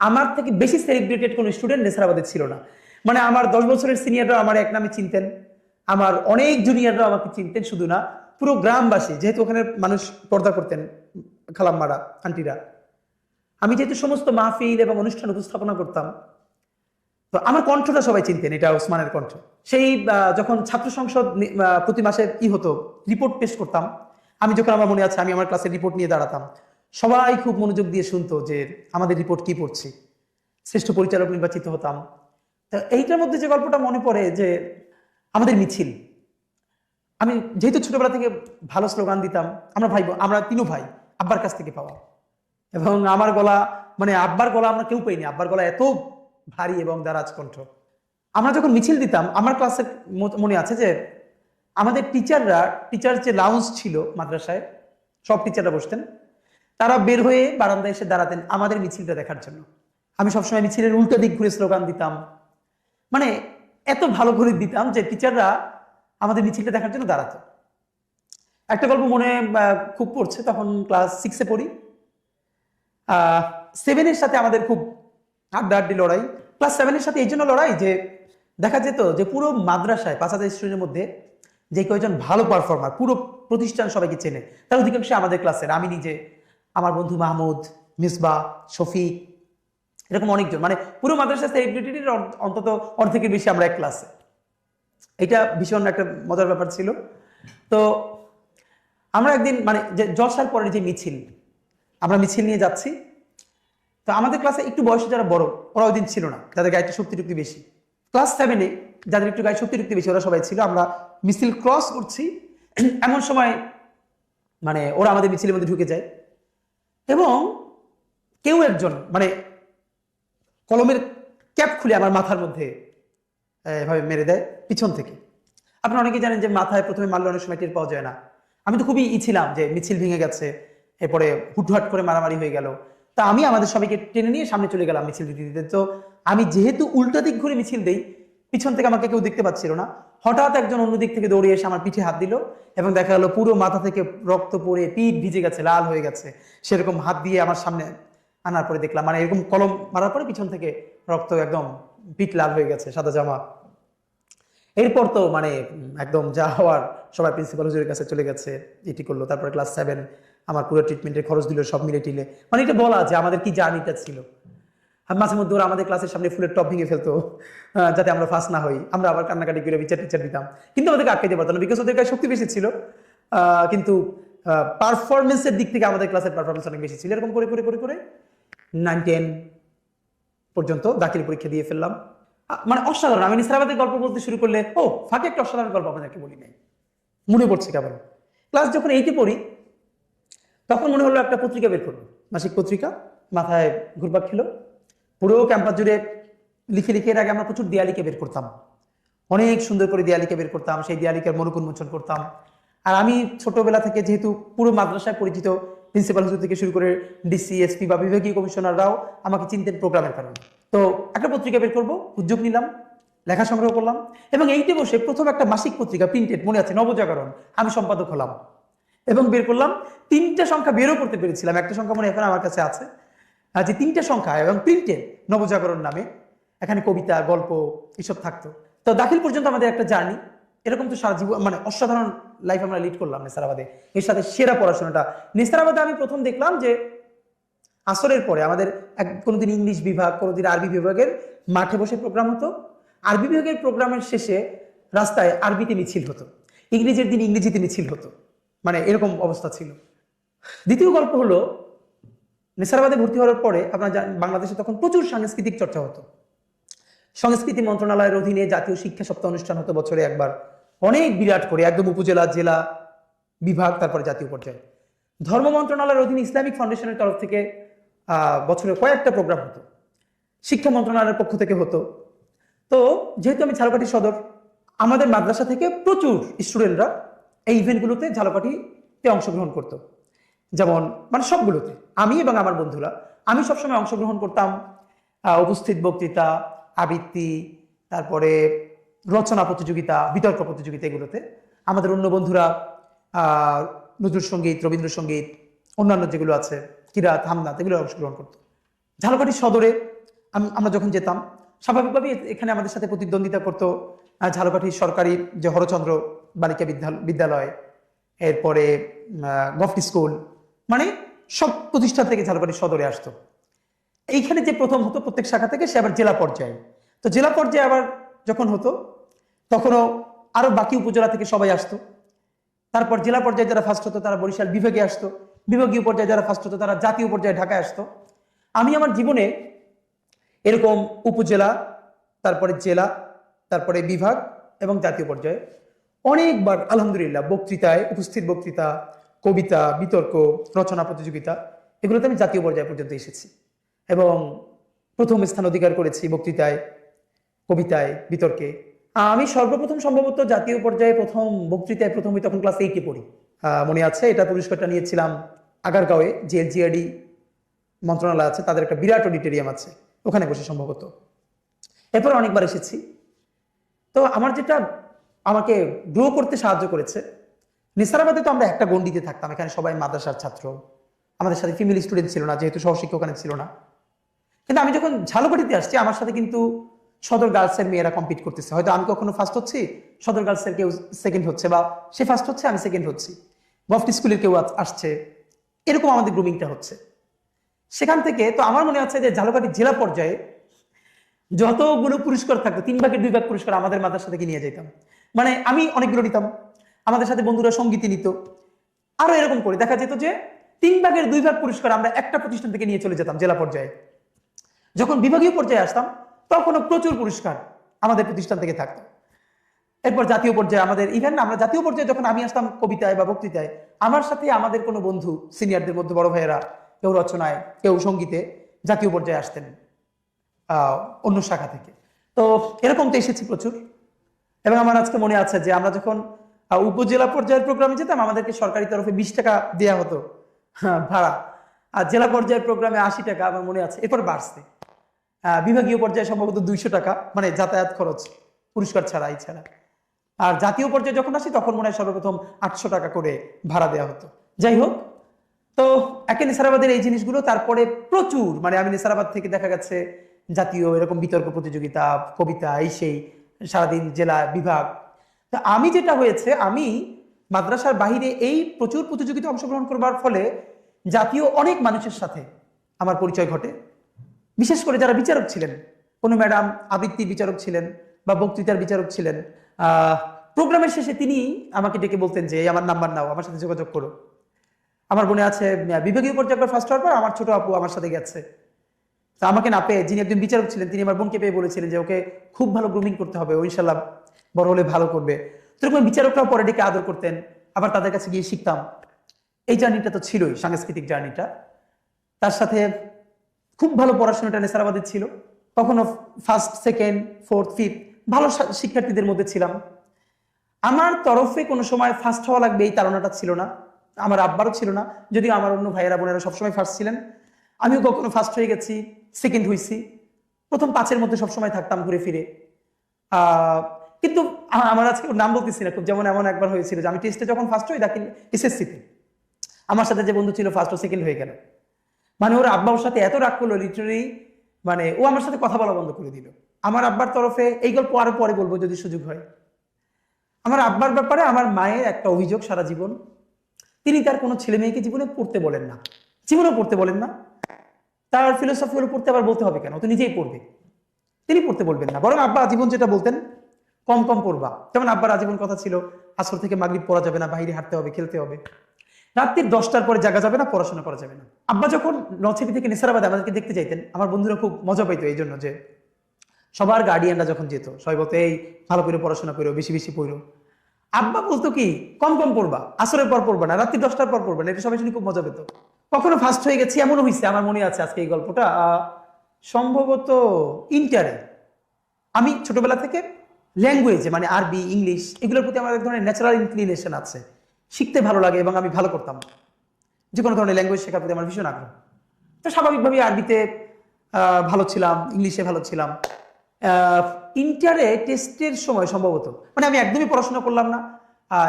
আমার থেকে বেশি সেলিব্রেটেড কোনো স্টুডেন্ট নেসারাবাদে ছিল না। মানে আমার 10 বছরের সিনিয়ররা আমার এক নামে চিনতেন, আমার অনেক জুনিয়ররা আমাকে চিনতেন, শুধু না পুরো গ্রামবাসী, যেহেতু ওখানে মানুষ পর্দা করতেন, খালাম্মারা, আন্টিরা। আমি যেহেতু সমস্ত মাহফিল এবং অনুষ্ঠান উপস্থাপনা করতাম, তো আমার কণ্ঠটা সবাই চিনতেন, এটা ওসমানের কণ্ঠ। সেই যখন ছাত্র সংসদ প্রতি মাসে হতো, রিপোর্ট পেশ করতাম, আমি যখন, আমার মনে আছে, আমি আমার ক্লাসের রিপোর্ট নিয়ে দাঁড়াতাম, সবাই খুব মনোযোগ দিয়ে শুনতো যে আমাদের রিপোর্ট কি পড়ছি, শ্রেষ্ঠ পরিচালক নির্বাচিত হতাম। তো এইটার মধ্যে যে গল্পটা মনে পড়ে, যে আমাদের মিছিল, আমি যেহেতু ছোটবেলা থেকে ভালো স্লোগান দিতাম, আমরা 3 ভাই, আব্বার কাছ থেকে পাওয়া, এবং আমার গলা, মানে আব্বার গলা আমরা কেউ পাইনি, আব্বার গলা এত ভারী এবং দারাজ কণ্ঠ। আমরা যখন মিছিল দিতাম, আমার ক্লাসের মনে আছে যে আমাদের টিচার যে লাউঞ্জ ছিল মাদ্রাসায়, সব টিচাররা বসতেন, তারা বের হয়ে বারান্দায় এসে দাঁড়াতেন আমাদের মিছিলটা দেখার জন্য। আমি সবসময় মিছিলের উল্টো দিক ঘুরে স্লোগান দিতাম, মানে এত ভালো করে দিতাম যে টিচাররা আমাদের মিছিলটা দেখার জন্য দাঁড়াতো। একটা গল্প মনে খুব পড়ছে, তখন ক্লাস 6-এ পড়ি। 7-এর সাথে আমাদের খুব আড্ডাআড্ডি লড়াই। ক্লাস 7-এর সাথে এই জন্য লড়াই যে দেখা যেত যে পুরো মাদ্রাসায় 5,000 স্টুডেন্টের মধ্যে যে কয়েকজন ভালো পারফর্মার, পুরো প্রতিষ্ঠান সবাইকে চেনে, তার অধিকাংশ আমাদের ক্লাসের। আমি নিজে, আমার বন্ধু মাহমুদ, মিসবা, শফিক, এরকম অনেকজন, মানে পুরো মাদ্রাসা সেলিব্রিটির অন্তত অর্ধেকের বেশি আমরা এক ক্লাসে। এটা ভীষণ একটা মজার ব্যাপার ছিল। তো আমরা একদিন, মানে যে জলসার পরের যে মিছিল, আমরা মিছিল নিয়ে যাচ্ছি। তো আমাদের ক্লাসে একটু বয়সে যারা বড়, ওরা ওই দিন ছিল না, যাদের গায়ে একটু শক্তি বেশি। ক্লাস 7-এ যাদের একটু গায়ে শক্তি বেশি, ওরা সবাই ছিল। আমরা মিছিল ক্রস করছি, এমন সময় মানে ওরা আমাদের মিছিলের মধ্যে ঢুকে যায়, এবং কেউ একজন মানে কলমের ক্যাপ খুলে আমার মাথার মধ্যে এভাবে মেরে দেয় পিছন থেকে। আপনারা অনেকেই জানেন যে মাথায় প্রথমে মারলে অনেক সময় টের পাওয়া যায় না। আমি তো খুবই ছিলাম যে মিছিল ভেঙে গেছে, এরপরে হুটহাট করে মারামারি হয়ে গেল। তা আমি আমাদের সবাইকে টেনে নিয়ে সামনে চলে গেলাম মিছিল দিতে দিতে। তো আমি যেহেতু উল্টা দিক ঘুরে মিছিল দেই, পিছন থেকে আমাকে কেউ দেখতে পাচ্ছিল না। হঠাৎ একজন অন্য দিক থেকে দৌড়ে এসে আমার পিঠে হাত দিল, এবং দেখা গেল পুরো মাথা থেকে রক্ত পড়ে পিঠ ভিজে গেছে, লাল হয়ে গেছে। সেরকম হাত দিয়ে আমার সামনে আনার পরে দেখলাম, মানে এরকম কলম মারার পরে পিছন থেকে রক্ত, একদম পিঠ লাল হয়ে গেছে, সাদা জামা। এরপর তো মানে একদম যা হওয়ার, সবাই প্রিন্সিপাল হুজুরের কাছে চলে গেছে, এটি করলো। তারপরে ক্লাস 7 আমার পুরো ট্রিটমেন্টের খরচ দিল, সব মিলে টিলে। মানে এটা বলা যে আমাদের কি জার্নিটা ছিল। আর মাঝে মধ্যে ওরা আমাদের ক্লাসের সামনে ফুলের টপ ভেঙে ফেলতো, যাতে আমরা ফার্স্ট না হই। আমরা আবার কান্নাকাটি করে বিচার টিচার দিতাম, কিন্তু আমাদেরকে আটকাইতে পারতো না, বিকজ ওদের কাছে শক্তি বেশি ছিল। কিন্তু পারফরমেন্সের দিক থেকে আমাদের ক্লাসের পারফরমেন্স অনেক বেশি ছিল। এরকম করে করে করে করে 9-10 পর্যন্ত দাখিল পরীক্ষা দিয়ে ফেললাম। মানে অসাধারণ। আমি নিসারাবাদের গল্প বলতে শুরু করলে, ফাঁকে একটা অসাধারণ গল্প আপনাদেরকে বলি নাই, মনে পড়ছে কেবল। ক্লাস যখন 8-এ পড়ি, তখন মনে হলো একটা পত্রিকা বের করবো, মাসিক পত্রিকা। মাথায় ঘুরপাক খেলো, পুরো ক্যাম্পাস জুড়ে লিখে লিখে। এর আগে আমরা প্রচুর দেয়ালিকা বের করতাম, অনেক সুন্দর করে দেয়ালিকা বের করতাম, সেই দেয়ালিকার মনোক উন্মোচন করতাম। আর আমি ছোটবেলা থেকে যেহেতু পুরো মাদ্রাসায় পরিচিত, প্রিন্সিপাল হুজুর থেকে শুরু করে ডিসি, এসপি বা বিভাগীয় কমিশনাররাও আমাকে চিনতেন প্রোগ্রামের কারণে। তো একটা পত্রিকা বের করবো, উদ্যোগ নিলাম, লেখা সংগ্রহ করলাম, এবং এইটি বসে প্রথম একটা মাসিক পত্রিকা প্রিন্টেড, মনে আছে, নবজাগরণ, আমি সম্পাদক হলাম এবং বের করলাম। 3টা সংখ্যা বেরও করতে পেরেছিলাম, একটা সংখ্যা মনে এখন আমার কাছে আছে, যে 3টে সংখ্যা এবং প্রিন্টেড, নবজাগরণ নামে। এখানে কবিতা, গল্প এসব থাকতো। তো দাখিল পর্যন্ত আমাদের একটা জার্নি। এরকম তো সারা জীবন, মানে অসাধারণ লাইফ আমরা লিড করলাম নেসারাবাদে। এর সাথে সেরা পড়াশোনাটা নেসারাবাদে আমি প্রথম দেখলাম যে আসরের পরে আমাদের কোনোদিন ইংলিশ বিভাগ, কোনোদিন আরবি বিভাগের মাঠে বসে প্রোগ্রাম হতো। আরবি বিভাগের প্রোগ্রামের শেষে রাস্তায় আরবিতে মিছিল হতো, ইংরেজির দিন ইংরেজিতে মিছিল হতো, মানে এরকম অবস্থা ছিল। দ্বিতীয় গল্প হলো, নেসারাবাদে ভর্তি হওয়ার পরে আপনার বাংলাদেশে তখন প্রচুর সাংস্কৃতিক চর্চা হতো। সংস্কৃতি মন্ত্রণালয়ের অধীনে জাতীয় শিক্ষা সপ্তাহ অনুষ্ঠান হতো বছরে একবার, অনেক বিরাট করে, একদম উপজেলা, জেলা, বিভাগ, তারপরে জাতীয় পর্যায়ে। ধর্ম মন্ত্রণালয়ের অধীনে ইসলামিক ফাউন্ডেশনের তরফ থেকে বছরে কয়েকটা প্রোগ্রাম হতো, শিক্ষা মন্ত্রণালয়ের পক্ষ থেকে হতো। তো যেহেতু আমি ঝালকাঠি সদর, আমাদের মাদ্রাসা থেকে প্রচুর স্টুডেন্টরা এই ইভেন্টগুলোতে, ঝালকাঠিতে অংশগ্রহণ করতো। যেমন মানে সবগুলোতে, আমি এবং আমার বন্ধুরা, আমি সবসময় অংশগ্রহণ করতাম। উপস্থিত বক্তৃতা, আবৃত্তি, তারপরে রচনা প্রতিযোগিতা, বিতর্ক প্রতিযোগিতা, এগুলোতে আমাদের অন্য বন্ধুরা নজরুল সঙ্গীত, রবীন্দ্রসঙ্গীত, অন্যান্য যেগুলো আছে কিরাত, হামনাত, এগুলো অংশগ্রহণ করতো। ঝালকাঠি সদরে আমরা যখন যেতাম, স্বাভাবিকভাবেই এখানে আমাদের সাথে প্রতিদ্বন্দ্বিতা করতো ঝালকাঠি সরকারি যে হরচন্দ্র বালিকা বিদ্যালয়, এরপরে গভর্নমেন্ট স্কুল, মানে সব প্রতিষ্ঠান থেকে ঝালকাঠি সদরে আসতো। এইখানে যে প্রথম হতো প্রত্যেক শাখা থেকে, সে আবার জেলা পর্যায়ে। তো জেলা পর্যায়ে আবার যখন হতো, তখনও আরো বাকি উপজেলা থেকে সবাই আসতো। তারপর জেলা পর্যায়ে যারা ফার্স্ট হতো তারা বরিশাল বিভাগে আসতো, বিভাগীয় পর্যায়ে যারা ফার্স্ট হতো তারা জাতীয় পর্যায়ে ঢাকায় আসতো। আমি আমার জীবনে এরকম উপজেলা, তারপরে জেলা, তারপরে বিভাগ এবং জাতীয় পর্যায়ে অনেকবার আলহামদুলিল্লাহ বক্তৃতায়, উপস্থিত বক্তৃতা, কবিতা, বিতর্ক, রচনা প্রতিযোগিতা, এগুলোতে আমি জাতীয় পর্যায়ে পর্যন্ত এসেছি এবং প্রথম স্থান অধিকার করেছি বক্তৃতায়, কবিতায়, বিতর্কে। আমি সর্বপ্রথম সম্ভবত জাতীয় পর্যায়ে প্রথম বক্তৃতায় প্রথম তখন ক্লাস 8-এ পড়ি, মনে আছে। এটা পুরস্কারটা নিয়েছিলাম আগারগাঁওয়ে, যে এলজিআরডি মন্ত্রণালয় আছে, তাদের একটা বিরাট অডিটোরিয়াম আছে, ওখানে বসে সম্ভবত। এরপর অনেকবার এসেছি। তো আমার যেটা আমাকে গ্রো করতে সাহায্য করেছে, নেসারাবাদে তো আমরা একটা গণ্ডিতে থাকতাম, এখানে সবাই মাদ্রাসার ছাত্র, আমাদের সাথে ফিমেল স্টুডেন্ট ছিল না, যেহেতু সহশিক্ষক ওখানে ছিল না। কিন্তু আমি যখন ঝালকাঠিতে আসছি, আমার সাথে কিন্তু সদর গার্লসের মেয়েরা কম্পিট করতেছে। হয়তো আমি কখনো ফার্স্ট হচ্ছি, সদর গার্লসের কেউ সেকেন্ড হচ্ছে, বা সে ফার্স্ট হচ্ছে, আমি সেকেন্ড হচ্ছি, গভর্নমেন্ট স্কুলের কেউ আসছে, এরকম আমাদের গ্রুমিংটা হচ্ছে। সেখান থেকে তো আমার মনে হচ্ছে যে ঝালকাঠি জেলা পর্যায়ে যতগুলো পুরস্কার থাকতো, 3/2 পুরস্কার আমাদের মাদ্রাসা থেকে নিয়ে যেতাম। মানে আমি অনেকগুলো নিতাম, আমাদের সাথে বন্ধুরা সঙ্গীতে নিত, আরো এরকম করে দেখা যেত যে 3/2 পুরস্কার আমরা একটা প্রতিষ্ঠান থেকে নিয়ে চলে যেতাম জেলা পর্যায়ে। যখন বিভাগীয় পর্যায়ে আসতাম, তখনও প্রচুর পুরস্কার আমাদের প্রতিষ্ঠান থেকে থাকতো। এরপর জাতীয় পর্যায়ে আমাদের ইভেন আমরা জাতীয় পর্যায়ে যখন আমি আসতাম কবিতায় বা বক্তৃতায়, আমার সাথে আমাদের কোনো বন্ধু সিনিয়রদের মধ্যে বড় ভাইয়েরা, কেউ রচনায়, কেউ সঙ্গীতে জাতীয় পর্যায়ে আসতেন অন্য শাখা থেকে। তো এরকম তো এসেছি প্রচুর। এবং আমার আজকে মনে আছে যে আমরা যখন উপজেলা পর্যায়ের প্রোগ্রামে যেতাম, আমাদেরকে সরকারি তরফে 20 টাকা দেওয়া হতো ভাড়া, আর জেলা পর্যায়ের প্রোগ্রামে 80 টাকা আমার মনে আছে। এরপর বাড়ছে, বিভাগীয় পর্যায়ে সম্ভবত 200 টাকা, মানে যাতায়াত খরচ পুরস্কার ছাড়া, এই ছাড়া। আর জাতীয় পর্যায়ে যখন আসি তখন মনে হয় সর্বপ্রথম 800 টাকা করে ভাড়া দেওয়া হতো। যাই হোক, তো একে নেসারাবাদের এই জিনিসগুলো, তারপরে প্রচুর, মানে আমি নেসারাবাদ থেকে দেখা গেছে জাতীয় এরকম বিতর্ক প্রতিযোগিতা, কবিতা, এই সেই, সারাদিন জেলা, বিভাগ। তো আমি যেটা হয়েছে, আমি মাদ্রাসার বাহিরে এই প্রচুর প্রতিযোগিতা অংশগ্রহণ করবার ফলে জাতীয় অনেক মানুষের সাথে আমার পরিচয় ঘটে। বিশেষ করে যারা বিচারক ছিলেন, কোনো ম্যাডাম আবৃত্তির বিচারক ছিলেন বা বক্তৃতার বিচারক ছিলেন, প্রোগ্রামের শেষে তিনি আমাকে ডেকে বলতেন যে আমার নাম্বার নাও, আমার সাথে যোগাযোগ করো। আমার মনে আছে বিভাগীয় পর্যায়ে একবার ফার্স্ট হওয়ার পর আমার ছোট আপু আমার সাথে গেছে, তা আমাকে না পেয়ে, যিনি একজন বিচারক ছিলেন, তিনি আমার বোনকে পেয়ে বলেছিলেন যে ওকে খুব ভালো গ্রুমিং করতে হবে, ও ইনশাল্লাহ বড় হলে ভালো করবে। তো এরকম বিচারকরাও পরে ডেকে আদর করতেন, আবার তাদের কাছে গিয়ে শিখতাম। এই জার্নিটা তো ছিলই, সাংস্কৃতিক জার্নিটা। তার সাথে খুব ভালো পড়াশোনাটা নেসারাবাদের ছিল, কখনো ফার্স্ট, সেকেন্ড, ফোর্থ, ফিফথ, ভালো শিক্ষার্থীদের মধ্যে ছিলাম। আমার তরফে কোনো সময় ফার্স্ট হওয়া লাগবে এই তাড়নাটা ছিল না, আমার আব্বারও ছিল না, যদিও আমার অন্য ভাইয়েরা বোনেরা সবসময় ফার্স্ট ছিলেন। আমিও কখনো ফার্স্ট হয়ে গেছি, সেকেন্ড হয়েছি, প্রথম 5-এর মধ্যে সবসময় থাকতাম ঘুরে ফিরে। কিন্তু আমার আজকে ওর নাম বলতেছি না, খুব যেমন এমন একবার হয়েছিল যে আমি টেস্টে যখন ফার্স্ট হই, দেখি এসএসসিতে আমার সাথে যে বন্ধু ছিল ফার্স্ট ও সেকেন্ড হয়ে গেল। মানে ওর আব্বা ওর সাথে এত রাগ করলো, লিটারালি মানে ও আমার সাথে কথা বলা বন্ধ করে দিল। আমার আব্বার তরফে, এই গল্প আরো পরে বলবো যদি সুযোগ হয়। আমার আব্বার ব্যাপারে আমার মায়ের একটা অভিযোগ সারা জীবন, তিনি তার কোনো ছেলে মেয়েকে জীবনে পড়তে বলেন না, জীবনে পড়তে বলেন না। তার ফিলোসফি হলো পড়তে আবার বলতে হবে কেন, তো নিজেই পড়বে, তিনি পড়তে বলবেন না। বরং আব্বা আজীবন যেটা বলতেন, কম কম পড়বা। যেমন আব্বার আজীবন কথা ছিল আসর থেকে মাগরিব পড়া যাবে না, বাইরে হাঁটতে হবে, খেলতে হবে, রাত্রির 10টার পরে জাগা যাবে না, পড়াশোনা করা যাবে না। আব্বা যখন নলছিটি থেকে নেসারাবাদে আমাদেরকে দেখতে যাইতেন, আমার বন্ধুরা খুব মজা পাইতো এই জন্য যে সবার গার্ডিয়ানরা যখন যেত সবাই বলতো এই ভালো করে পড়াশোনা করো, বেশি বেশি পড়ো। আব্বা বলতো কি কম কম পড়বা, আসরের পর পড়বা না, রাত্রি 10টার পর পড়বা না। এটা সবাই শুনে খুব মজা পেত। কখনো ফার্স্ট হয়ে গেছি এমনও হয়েছে, আমার মনে আছে আজকে এই গল্পটা, সম্ভবত ইন্টারে। আমি ছোটবেলা থেকে ল্যাঙ্গুয়েজে, মানে আরবি, ইংলিশ, এগুলোর প্রতি আমার এক ধরনের ন্যাচারাল ইনক্লিনেশন আছে, শিখতে ভালো লাগে এবং আমি ভালো করতাম। যে কোনো ধরনের ল্যাঙ্গুয়েজ শেখার প্রতি আমার ভীষণ আগ্রহ। তো স্বাভাবিকভাবেই আরবিতে ভালো ছিলাম, ইংলিশে ভালো ছিলাম। ইন্টারে টেস্টের সময় সম্ভবত, মানে আমি একদমই পড়াশোনা করলাম না,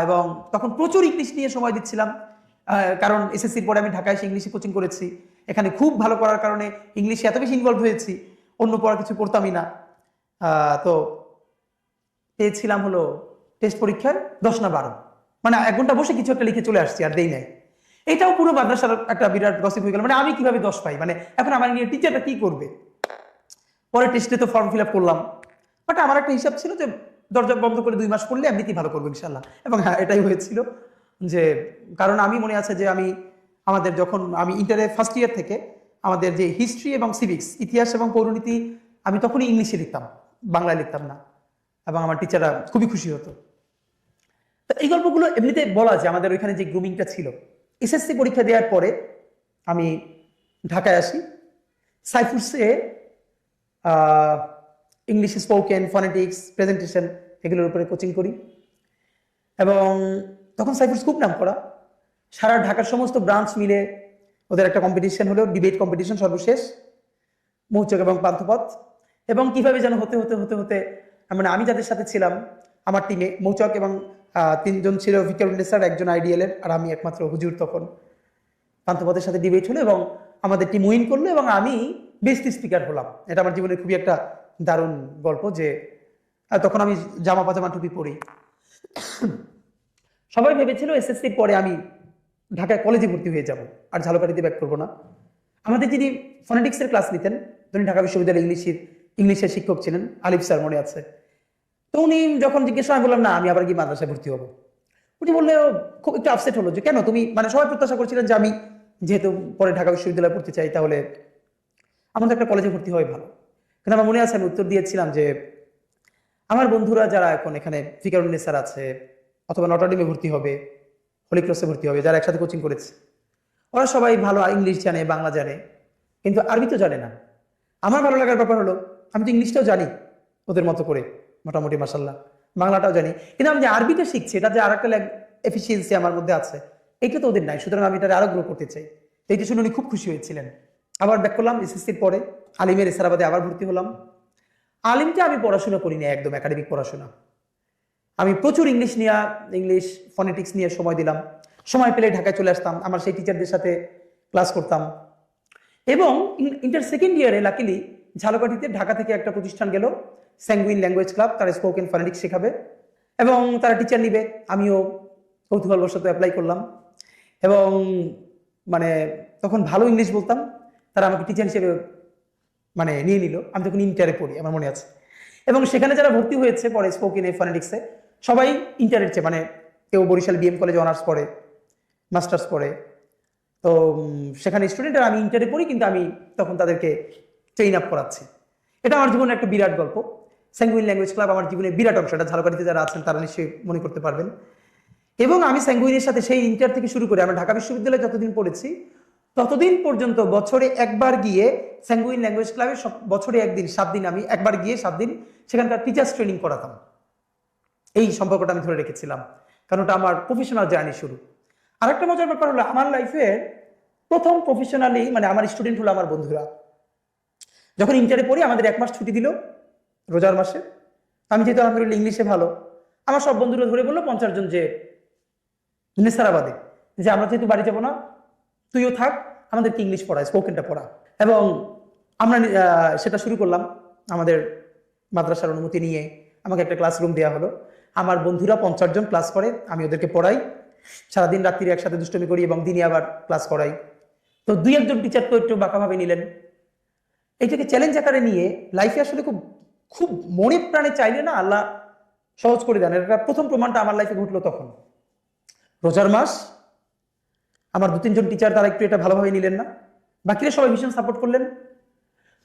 এবং তখন প্রচুর ইংলিশ নিয়ে সময় দিচ্ছিলাম, কারণ এসএসসির পরে আমি ঢাকায় এসে ইংলিশে কোচিং করেছি, এখানে খুব ভালো করার কারণে ইংলিশে এত বেশি ইনভলভ হয়েছি, অন্য পড়া কিছু পড়তামই না। তো পেয়েছিলাম হলো টেস্ট পরীক্ষার 10 না 12, মানে 1 ঘন্টা বসে কিছু একটা লিখে চলে আসছি, আর দেই নাই। এটাও পুরো মাদ্রাসার একটা বিরাট গসিপ হয়ে গেল, মানে আমি কিভাবে 10 পাই, মানে এখন আমার নিয়ে টিচারটা কি করবে। পরে টেস্টে তো ফর্ম ফিল আপ করলাম, বাট আমার একটা হিসাব ছিল যে দরজা বন্ধ করে 2 মাস পড়লে এমনিতেই ভালো করবো ইনশাল্লাহ, এবং হ্যাঁ এটাই হয়েছিল। যে কারণ আমি মনে আছে যে আমাদের যখন আমি ইন্টারে ফার্স্ট ইয়ার থেকে আমাদের যে হিস্ট্রি এবং সিভিক্স, ইতিহাস এবং পৌরনীতি, আমি তখনই ইংলিশে লিখতাম, বাংলায় লিখতাম না, এবং আমার টিচাররা খুবই খুশি হতো। তো এই গল্পগুলো এমনিতে বলা যায় আমাদের ওইখানে যে গ্রুমিংটা ছিল। এসএসসি পরীক্ষা দেওয়ার পরে আমি ঢাকায় আসি, সাইফুডসে ইংলিশ স্পোকেন, ফনেটিক্স, প্রেজেন্টেশন এগুলোর উপরে কোচিং করি, এবং তখন সাইফুডস খুব নাম করা, সারা ঢাকার সমস্ত ব্রাঞ্চ মিলে ওদের একটা কম্পিটিশন হলো, ডিবেট কম্পিটিশন সর্বশেষ, মৌচক এবং পান্থপথ। এবং কিভাবে যেন হতে হতে হতে হতে মানে আমি যাদের সাথে ছিলাম আমার টিমে, মৌচক এবং 3 জন ছিল, ভিকারুন্নেসার, একজন আইডিএল এর, আর আমি একমাত্র হুজুর। তখন পান্থপথের সাথে ডিবেট হলো এবং আমাদের টিম উইন করলো, এবং আমি বেস্ট স্পিকার হলাম। এটা আমার জীবনের খুবই একটা দারুণ গল্প, যে তখন আমি জামা পাজামা টুপি পরি। সবাই ভেবেছিল এসএসসির পরে আমি ঢাকায় কলেজে ভর্তি হয়ে যাব, আর ঝালকাঠিতে ব্যাক করবো না। আমাদের যিনি ফনেটিক্সের ক্লাস নিতেন, তিনি ঢাকা বিশ্ববিদ্যালয়ের ইংলিশের শিক্ষক ছিলেন, আলিফ স্যার, মনে আছে। তো উনি যখন জিজ্ঞেস আমি বললাম না, আমি আবার কি মাদ্রাসায় ভর্তি হবো, উনি বললে খুব একটু আপসেট হলো, যে কেন তুমি, মানে সবাই প্রত্যাশা করছিলেন যে আমি যেহেতু পরে ঢাকা বিশ্ববিদ্যালয়ে পড়তে চাই, তাহলে আমাদের একটা কলেজে ভর্তি হয় ভালো। কিন্তু আমার মনে আছে আমি উত্তর দিয়েছিলাম যে আমার বন্ধুরা যারা এখন এখানে ফিকারুন্নেসার আছে, অথবা নটরডেমে ভর্তি হবে, হলি ক্রসে ভর্তি হবে, যারা একসাথে কোচিং করেছে, ওরা সবাই ভালো ইংলিশ জানে, বাংলা জানে, কিন্তু আরবি তো জানে না। আমার ভালো লাগার ব্যাপার হলো আমি তো ইংলিশটাও জানি ওদের মতো করে মোটামুটি, মাসাল্লাহ, বাংলাটাও জানি, কিন্তু আমি যে আরবিটা শিখছি, এটা যে আর একটা এফিসিয়েন্সি আমার মধ্যে আছে, এটা তো ওদের নাই, সুতরাং আমি এটা আরো গ্রো করতে চাই। এইটা শুনে উনি খুব খুশি হয়েছিলেন। আবার ব্যাক করলাম এসএসসির পরে, আলিমের এসারাবাদে আবার ভর্তি হলাম। আলিমটা আমি পড়াশোনা করি না, একদম একাডেমিক পড়াশোনা। আমি প্রচুর ইংলিশ ফনেটিক্স নিয়ে সময় দিলাম, সময় পেলে ঢাকায় চলে আসতাম, আমার সেই টিচারদের সাথে ক্লাস করতাম। এবং ইন্টার সেকেন্ড ইয়ারে লাকিলি ঝালকাঠিতে ঢাকা থেকে একটা প্রতিষ্ঠান গেল, স্যাঙ্গুইন ল্যাঙ্গুয়েজ ক্লাব, তারা স্পোকেন ফনেটিক্স শেখাবে এবং তারা টিচার নিবে। আমিও কৌতূহলবশত অ্যাপ্লাই করলাম, এবং মানে তখন ভালো ইংলিশ বলতাম, তারা আমাকে টিচার হিসেবে মানে নিয়ে নিল। আমি তখন ইন্টারে পড়ি, আমার মনে আছে। এবং সেখানে যারা ভর্তি হয়েছে পরে স্পোকেন ফনেটিক্সে, সবাই ইন্টারের চেয়ে, মানে কেউ বরিশাল বিএম কলেজে অনার্স পড়ে, মাস্টার্স পড়ে। তো সেখানে স্টুডেন্ট, আর আমি ইন্টারে পড়ি, কিন্তু আমি তখন তাদেরকে ট্রেন আপ করাচ্ছি। এটা আমার জীবনের একটা বিরাট গল্প। স্যাঙ্গুইন ল্যাঙ্গুয়েজ ক্লাব আমার জীবনের বিরাট অংশ, এটা ঝালকাঠিতে যারা আছেন তারা নিশ্চয়ই মনে করতে পারবেন। এবং আমি স্যাঙ্গুইনের সাথে সেই ইন্টার থেকে শুরু করে আমরা ঢাকা বিশ্ববিদ্যালয়ে যতদিন পড়েছি, ততদিন পর্যন্ত বছরে একবার গিয়ে স্যাঙ্গুইন ল্যাঙ্গুয়েজ ক্লাবে, বছরে একদিন 7 দিন আমি একবার গিয়ে 7 দিন সেখানকার টিচার্স ট্রেনিং করাতাম। এই সম্পর্কটা আমি ধরে রেখেছিলাম, কারণ ওটা আমার প্রফেশনাল জার্নি শুরু। আরেকটা মজার ব্যাপার হলো, আমার লাইফের প্রথম প্রফেশনালি, মানে আমার স্টুডেন্ট হলো আমার বন্ধুরা। যখন ইন্টারে পড়ি আমাদের 1 মাস ছুটি দিল রোজার মাসে, আমি যেহেতু আলহামদুলিল্লাহ ইংলিশে ভালো, আমার সব বন্ধুরা ধরে বললো 50 জন যে নেসারাবাদে, যে আমরা যেহেতু বাড়ি যাবো না, তুইও থাক, আমাদেরকে ইংলিশ পড়া, স্পোকেনটা পড়া। এবং আমরা সেটা শুরু করলাম। আমাদের মাদ্রাসার অনুমতি নিয়ে আমাকে একটা ক্লাসরুম দেওয়া হলো, আমার বন্ধুরা 50 জন ক্লাস করে, আমি ওদেরকে পড়াই, সারাদিন রাত্রি একসাথে দুষ্টমি করি এবং দিনে আবার ক্লাস করাই। তো 2-1 জন টিচার তো একটু বাঁকাভাবে নিলেন। এইটাকে চ্যালেঞ্জ আকারে নিয়ে লাইফে আসলে খুব খুব মনে প্রাণে চাইলে না আল্লাহ সহজ করে দেন। এটা প্রথম প্রমাণটা আমার লাইফে ঘটলো তখন রোজার মাস। আমার 2-3 জন টিচার তারা একটু এটা ভালোভাবে নিলেন না, বাকিরা সবাই ভীষণ সাপোর্ট করলেন।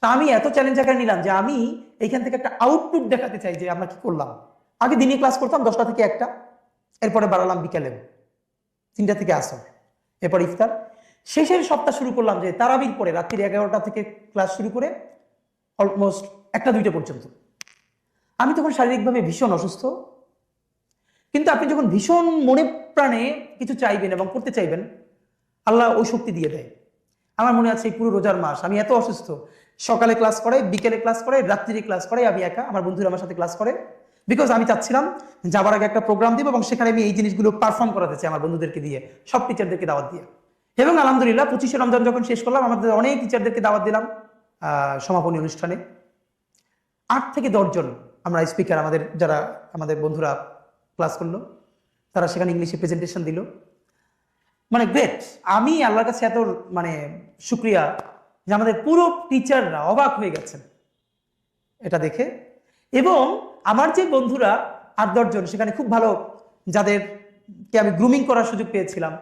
তা আমি এত চ্যালেঞ্জ আকারে নিলাম যে আমি এইখান থেকে একটা আউটপুট দেখাতে চাই যে আমরা কি করলাম। আগে দিনে ক্লাস করতাম 10টা থেকে 1টা, এরপরে বাড়ালাম বিকেলে 3টা থেকে আসর, এরপর ইফতার। শেষের সপ্তাহ শুরু করলাম যে তারাবির পরে রাত্রি 11টা থেকে ক্লাস শুরু করে অলমোস্ট 1টা-2টা পর্যন্ত। আমি তখন শারীরিকভাবে ভীষণ অসুস্থ, কিন্তু আপনি যখন ভীষণ মনে প্রাণে কিছু চাইবেন এবং করতে চাইবেন, আল্লাহ ওই শক্তি দিয়ে দেয়। আমার মনে আছে এই পুরো রোজার মাস আমি এত অসুস্থ সকালে ক্লাস করে, বিকেলে ক্লাস করে, রাত্রিরে ক্লাস করে, আমি একা, আমার বন্ধুরা আমার সাথে ক্লাস করে। বিকজ আমি চাচ্ছিলাম যাবার আগে একটা প্রোগ্রাম দিব এবং সেখানে আমি এই জিনিসগুলো পারফর্ম করাতে চাই আমার বন্ধুদেরকে দিয়ে, সব টিচারদেরকে দাওয়াত দিয়ে। এবং আলহামদুলিল্লাহ 25শে রমজান যখন শেষ করলাম, আমাদের অনেক টিচারদেরকে দাওয়াত দিলাম সমাপনী অনুষ্ঠানে। 8 থেকে 10 জন আমরা স্পিকার, যারা আমাদের বন্ধুরা ক্লাস করলো, তারা সেখানে ইংলিশে প্রেজেন্টেশন দিল। মানে গ্রেট। আমি আল্লাহর কাছে এত শুক্রিয়া যে আমাদের পুরো টিচাররা অবাক হয়ে গেছেন এটা দেখে। এবং আমার যে বন্ধুরা 8-10 জন সেখানে খুব ভালো, যাদেরকে আমি গ্রুমিং করার সুযোগ পেয়েছিলাম,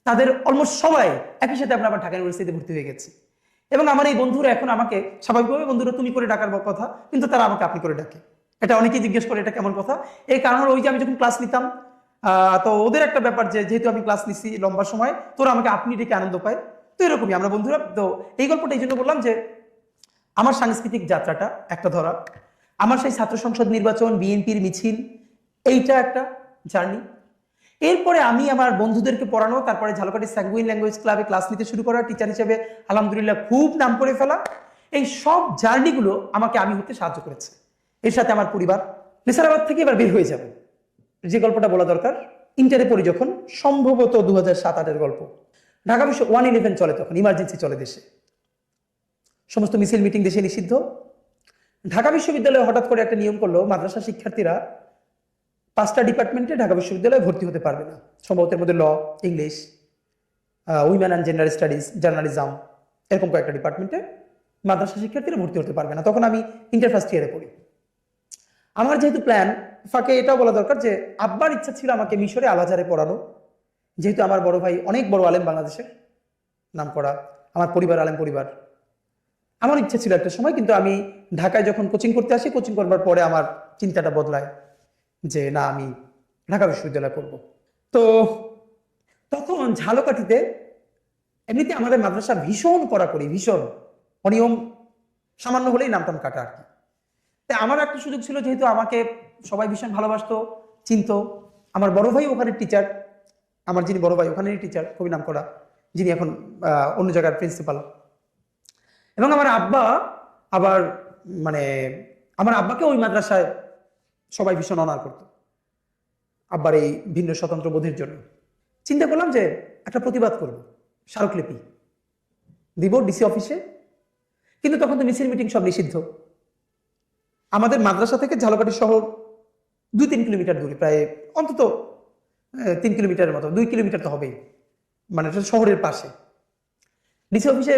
তাদের অলমোস্ট সবাই একই সাথে আমরা ঢাকা ইউনিভার্সিটিতে ভর্তি হয়ে গেছি। এবং আমার এই বন্ধুরা এখন আমাকে স্বাভাবিকভাবে বন্ধুরা তুমি করে ডাকার কথা, কিন্তু তারা আমাকে আপনি করে ডাকে। এটা অনেকেই জিজ্ঞেস করে এটা কেমন কথা। এই কারণ ওই যে আমি যখন ক্লাস নিতাম, তো ওদের একটা ব্যাপার যে যেহেতু আমি ক্লাস নিছি লম্বা সময়, তোরা আমাকে আপনি ডেকে আনন্দ পায়। তো এরকমই আমরা বন্ধুরা। তো এই গল্পটা এই জন্য বললাম যে আমার সাংস্কৃতিক যাত্রাটা একটা ধরা, আমার সেই ছাত্র সংসদ নির্বাচন, বিএনপির মিছিল, এইটা একটা জার্নি। এরপরে আমি আমার বন্ধুদেরকে পড়ানো, তারপরে ঝালকাঠি স্যাঙ্গুইন ল্যাঙ্গুয়েজ ক্লাবে ক্লাস নিতে শুরু করা, টিচার হিসেবে আলহামদুলিল্লাহ খুব নাম করে ফেলা। এই সব জার্নিগুলো আমাকে আমি হতে সাহায্য করেছে। এর সাথে আমার পরিবার। নেসারাবাদ থেকে এবার বের হয়ে যাবে, যে গল্পটা বলা দরকার, ইন্টারে পড়ি যখন, সম্ভবত 2007-08 গল্প। ঢাকা বিশ্ব 111 চলে, তখন ইমার্জেন্সি চলে দেশে, সমস্ত মিছিল মিটিং দেশে নিষিদ্ধ। ঢাকা বিশ্ববিদ্যালয়ে হঠাৎ করে একটা নিয়ম করলো, মাদ্রাসা শিক্ষার্থীরা 5টা ডিপার্টমেন্টে ঢাকা বিশ্ববিদ্যালয়ে ভর্তি হতে পারবে না। সম্ভবত এর মধ্যে law, English, women and gender studies, journalism, এরকম কয়েকটা ডিপার্টমেন্টে মাদ্রাসা শিক্ষার্থীরা ভর্তি হতে পারবে না। তখন আমি ইন্টার ফার্স্ট ইয়ারে পড়ি। আমার যেহেতু প্ল্যান, ফাঁকে এটাও বলা দরকার যে আব্বার ইচ্ছা ছিল আমাকে মিশরে আল আজহারে পড়ানো, যেহেতু আমার বড় ভাই অনেক বড় আলেম, বাংলাদেশের নাম করা, আমার পরিবার আলেম পরিবার। আমার ইচ্ছা ছিল একটা সময়, কিন্তু আমি ঢাকায় যখন কোচিং করতে আসি, কোচিং করবার পরে আমার চিন্তাটা বদলায় যে না, আমি ঢাকা বিশ্ববিদ্যালয়ে পড়বো। তো তখন ঝালকাঠিতে এমনিতে আমাদের মাদ্রাসা ভীষণ কড়াকড়ি, ভীষণ অনিয়ম, সামান্য হলেই নামটাম কাটা আর কি। তাই আমার একটা সুযোগ ছিল, যেহেতু আমাকে সবাই ভীষণ ভালোবাসতো, চিনতো। আমার বড় ভাই ওখানে টিচার, আমার যিনি বড় ভাই ওখানেরই টিচার, খুবই নাম করা, যিনি এখন অন্য জায়গার প্রিন্সিপাল। এবং আমার আব্বা আবার আমার আব্বাকে ওই মাদ্রাসায় সবাই ভীষণ অনার করতো, আব্বার এই ভিন্ন স্বতন্ত্র বোধের জন্য। চিন্তা করলাম যে একটা প্রতিবাদ করব, স্মারকলিপি দিব ডিসি অফিসে। কিন্তু তখন তো মিছিল মিটিং সব নিষিদ্ধ। আমাদের মাদ্রাসা থেকে ঝালকাঠি শহর 2-3 কিলোমিটার দূরে, প্রায় অন্তত 3 কিলোমিটারের মতো, 2 কিলোমিটার তো হবেই, এটা শহরের পাশে। ডিসি অফিসে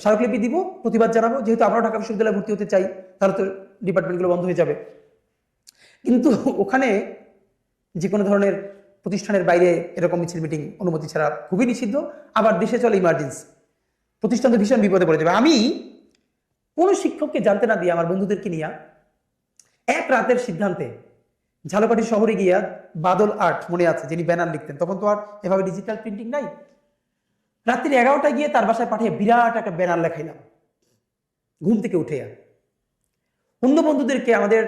স্মারকলিপি দিব, প্রতিবাদ জানাবো, যেহেতু আমরাও ঢাকা বিশ্ববিদ্যালয়ে ভর্তি হতে চাই, তাহলে তো ডিপার্টমেন্টগুলো বন্ধ হয়ে যাবে। কিন্তু ওখানে যে কোনো ধরনের প্রতিষ্ঠানের বাইরে এরকম মিছিল মিটিং অনুমতি ছাড়া খুবই নিষিদ্ধ। আবার দেশে চলে ইমার্জেন্সি, প্রতিষ্ঠান তো ভীষণ বিপদে পড়ে যাবে। আমি কোনো শিক্ষককে জানতে না দিয়ে আমার বন্ধুদেরকে নিয়ে এক রাতের সিদ্ধান্তে ঝালকাঠি শহরে গিয়া বাদল আর্ট, মনে আছে, যিনি ব্যানার লিখতেন, তখন তো আর এভাবে ডিজিটাল প্রিন্টিং নাই, রাত্রি 11টায় গিয়ে তার বাসায় পাঠিয়ে বিরাট একটা ব্যানার লেখাইলাম ঘুম থেকে উঠে। অন্য বন্ধুদেরকে, আমাদের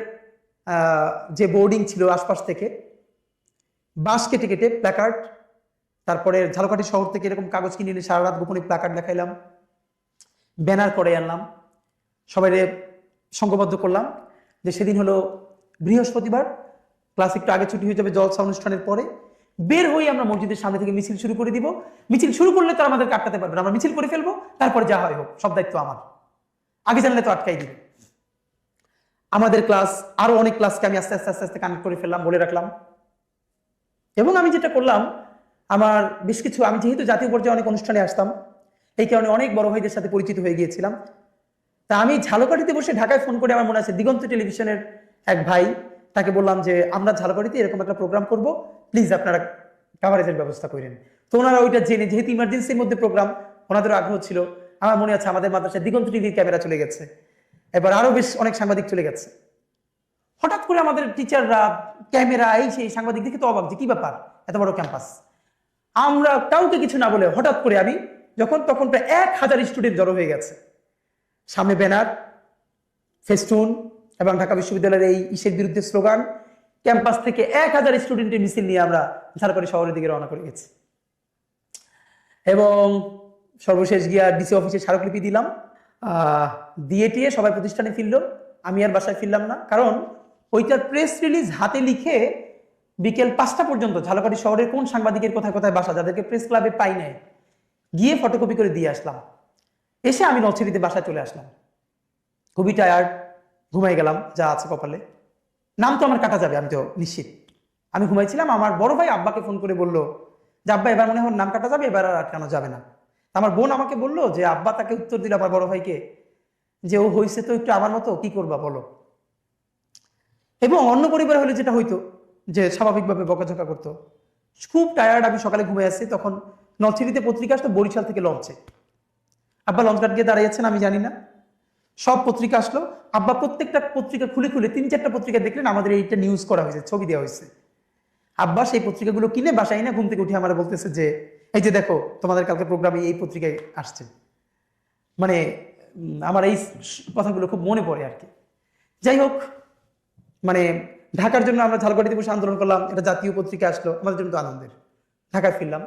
যে বোর্ডিং ছিল আশপাশ থেকে, বাঁশ কেটে কেটে প্ল্যাকার্ড, তারপরে ঝালকাঠি শহর থেকে এরকম কাগজ কিনে এনে সারা রাত গোপনে প্ল্যাকার্ড দেখাইলাম, ব্যানার করে আনলাম, সবাই সংঘবদ্ধ করলাম যে সেদিন হলো বৃহস্পতিবার, ক্লাস একটু আগে ছুটি হয়ে যাবে জলসা অনুষ্ঠানের পরে, বের হয়ে আমরা মসজিদের সামনে থেকে মিছিল শুরু করে দিব। মিছিল শুরু করলে তো আমাদের কাটতে পারবে না, আমরা মিছিল করে ফেলবো, তারপরে যা হয় হোক, সব দায়িত্ব আমার, আগে জানলে তো আটকাই দিবে। আমাদের ক্লাস, আরো অনেক ক্লাসকে আমি আস্তে আস্তে আস্তে আস্তে কানেক্ট করে ফেললাম, বলে রাখলাম। এবং আমি যেটা করলাম, আমার বেশ কিছু, আমি যেহেতু জাতীয় পর্যায়ে অনেক অনুষ্ঠানে আসতাম, এই কারণে অনেক বড় ভাইদের সাথে পরিচিত হয়ে গিয়েছিলাম। তা আমি ঝালকাঠিতে বসে ঢাকায় ফোন করে, আমার মনে আছে দিগন্ত টেলিভিশনের এক ভাই, তাকে বললাম যে আমরা ঝালকাঠিতে এরকম একটা প্রোগ্রাম করব, প্লিজ আপনারা কাভারেজের ব্যবস্থা করেন। তো ওনারা ওইটা জেনে, যেহেতু ইমার্জেন্সির মধ্যে প্রোগ্রাম, ওনাদের আগ্রহ ছিল। আমার মনে আছে আমাদের মাদ্রাসায় দিগন্ত টিভির ক্যামেরা চলে গেছে, এবার আরো বেশ অনেক সাংবাদিক চলে গেছে। হঠাৎ করে আমাদের টিচাররা ক্যামেরা, এই সেই, সাংবাদিক দেখে তো অবাক যে কি ব্যাপার, এত বড় ক্যাম্পাস। আমরা কাউকে কিছু না বলে হঠাৎ করে আমি তখন প্রায় 1000 স্টুডেন্ট জড়ো হয়ে গেছে, সামনে ব্যানার, ফেস্টুন এবং ঢাকা বিশ্ববিদ্যালয়ের এই ইসের বিরুদ্ধে স্লোগান, ক্যাম্পাস থেকে 1000 স্টুডেন্টের মিছিল নিয়ে আমরা ঝালকাঠি শহরের দিকে রওনা করে গেছি। এবং সর্বশেষ গিয়া ডিসি অফিসে স্মারকলিপি দিলাম। দিয়ে টিয়ে সবাই প্রতিষ্ঠানে ফিরলো, আমি আর বাসায় ফিরলাম না, কারণ ওইটার প্রেস রিলিজ হাতে লিখে বিকেল 5টা পর্যন্ত ঝালকাঠি শহরের কোন সাংবাদিকের কোথায় কোথায় বাসা, যাদেরকে প্রেস ক্লাবে পাই নাই, গিয়ে ফটোকপি করে দিয়ে আসলাম। এসে আমি নলছিটিতে বাসায় চলে আসলাম, খুবই টায়ার্ড, ঘুমাই গেলাম, যা আছে কপালে। নাম তো আমার কাটা যাবে, আমি তো নিশ্চিত। আমি ঘুমাইছিলাম, আমার বড় ভাই আব্বাকে ফোন করে বললো যে আব্বা এবার মনে হয় নাম কাটা যাবে, এবার আর আটকানো যাবে না। আমার বোন আমাকে বললো যে আব্বা তাকে উত্তর দিল আমার বড় ভাইকে যে ও হয়েছে তো একটু আমার মতো, কি করবা বলো। এবং অন্য পরিবার হলে যেটা হইতো যে স্বাভাবিকভাবে বকাঝকা করতো। খুব টায়ার্ড, আমি সকালে ঘুমিয়ে আসছি, তখন নলছিটিতে পত্রিকা আসতো বরিশাল থেকে লঞ্চে। আব্বা লঞ্চ ঘাট গিয়ে দাঁড়িয়েছেন, আমি জানি না, সব পত্রিকা আসলো। আব্বা প্রত্যেকটা পত্রিকা খুলে খুলে 3-4টা পত্রিকা দেখলেন আমাদের এইটা নিউজ করা হয়েছে, ছবি দেওয়া হয়েছে। আব্বা সেই পত্রিকাগুলো কিনে বাসায় না ঘুম থেকে উঠে আমার বলতেছে যে এই যে দেখো তোমাদের কালকে প্রোগ্রামে এই পত্রিকায় আসছে। মানে আমার এই কথাগুলো খুব মনে পড়ে আর কি। যাই হোক, মানে ঢাকার জন্য আমরা ঝালকাঠিতে বসে আন্দোলন করলাম, এটা জাতীয় পত্রিকা আসলো, আমাদের জন্য তো আনন্দের। ঢাকায় ফিরলাম।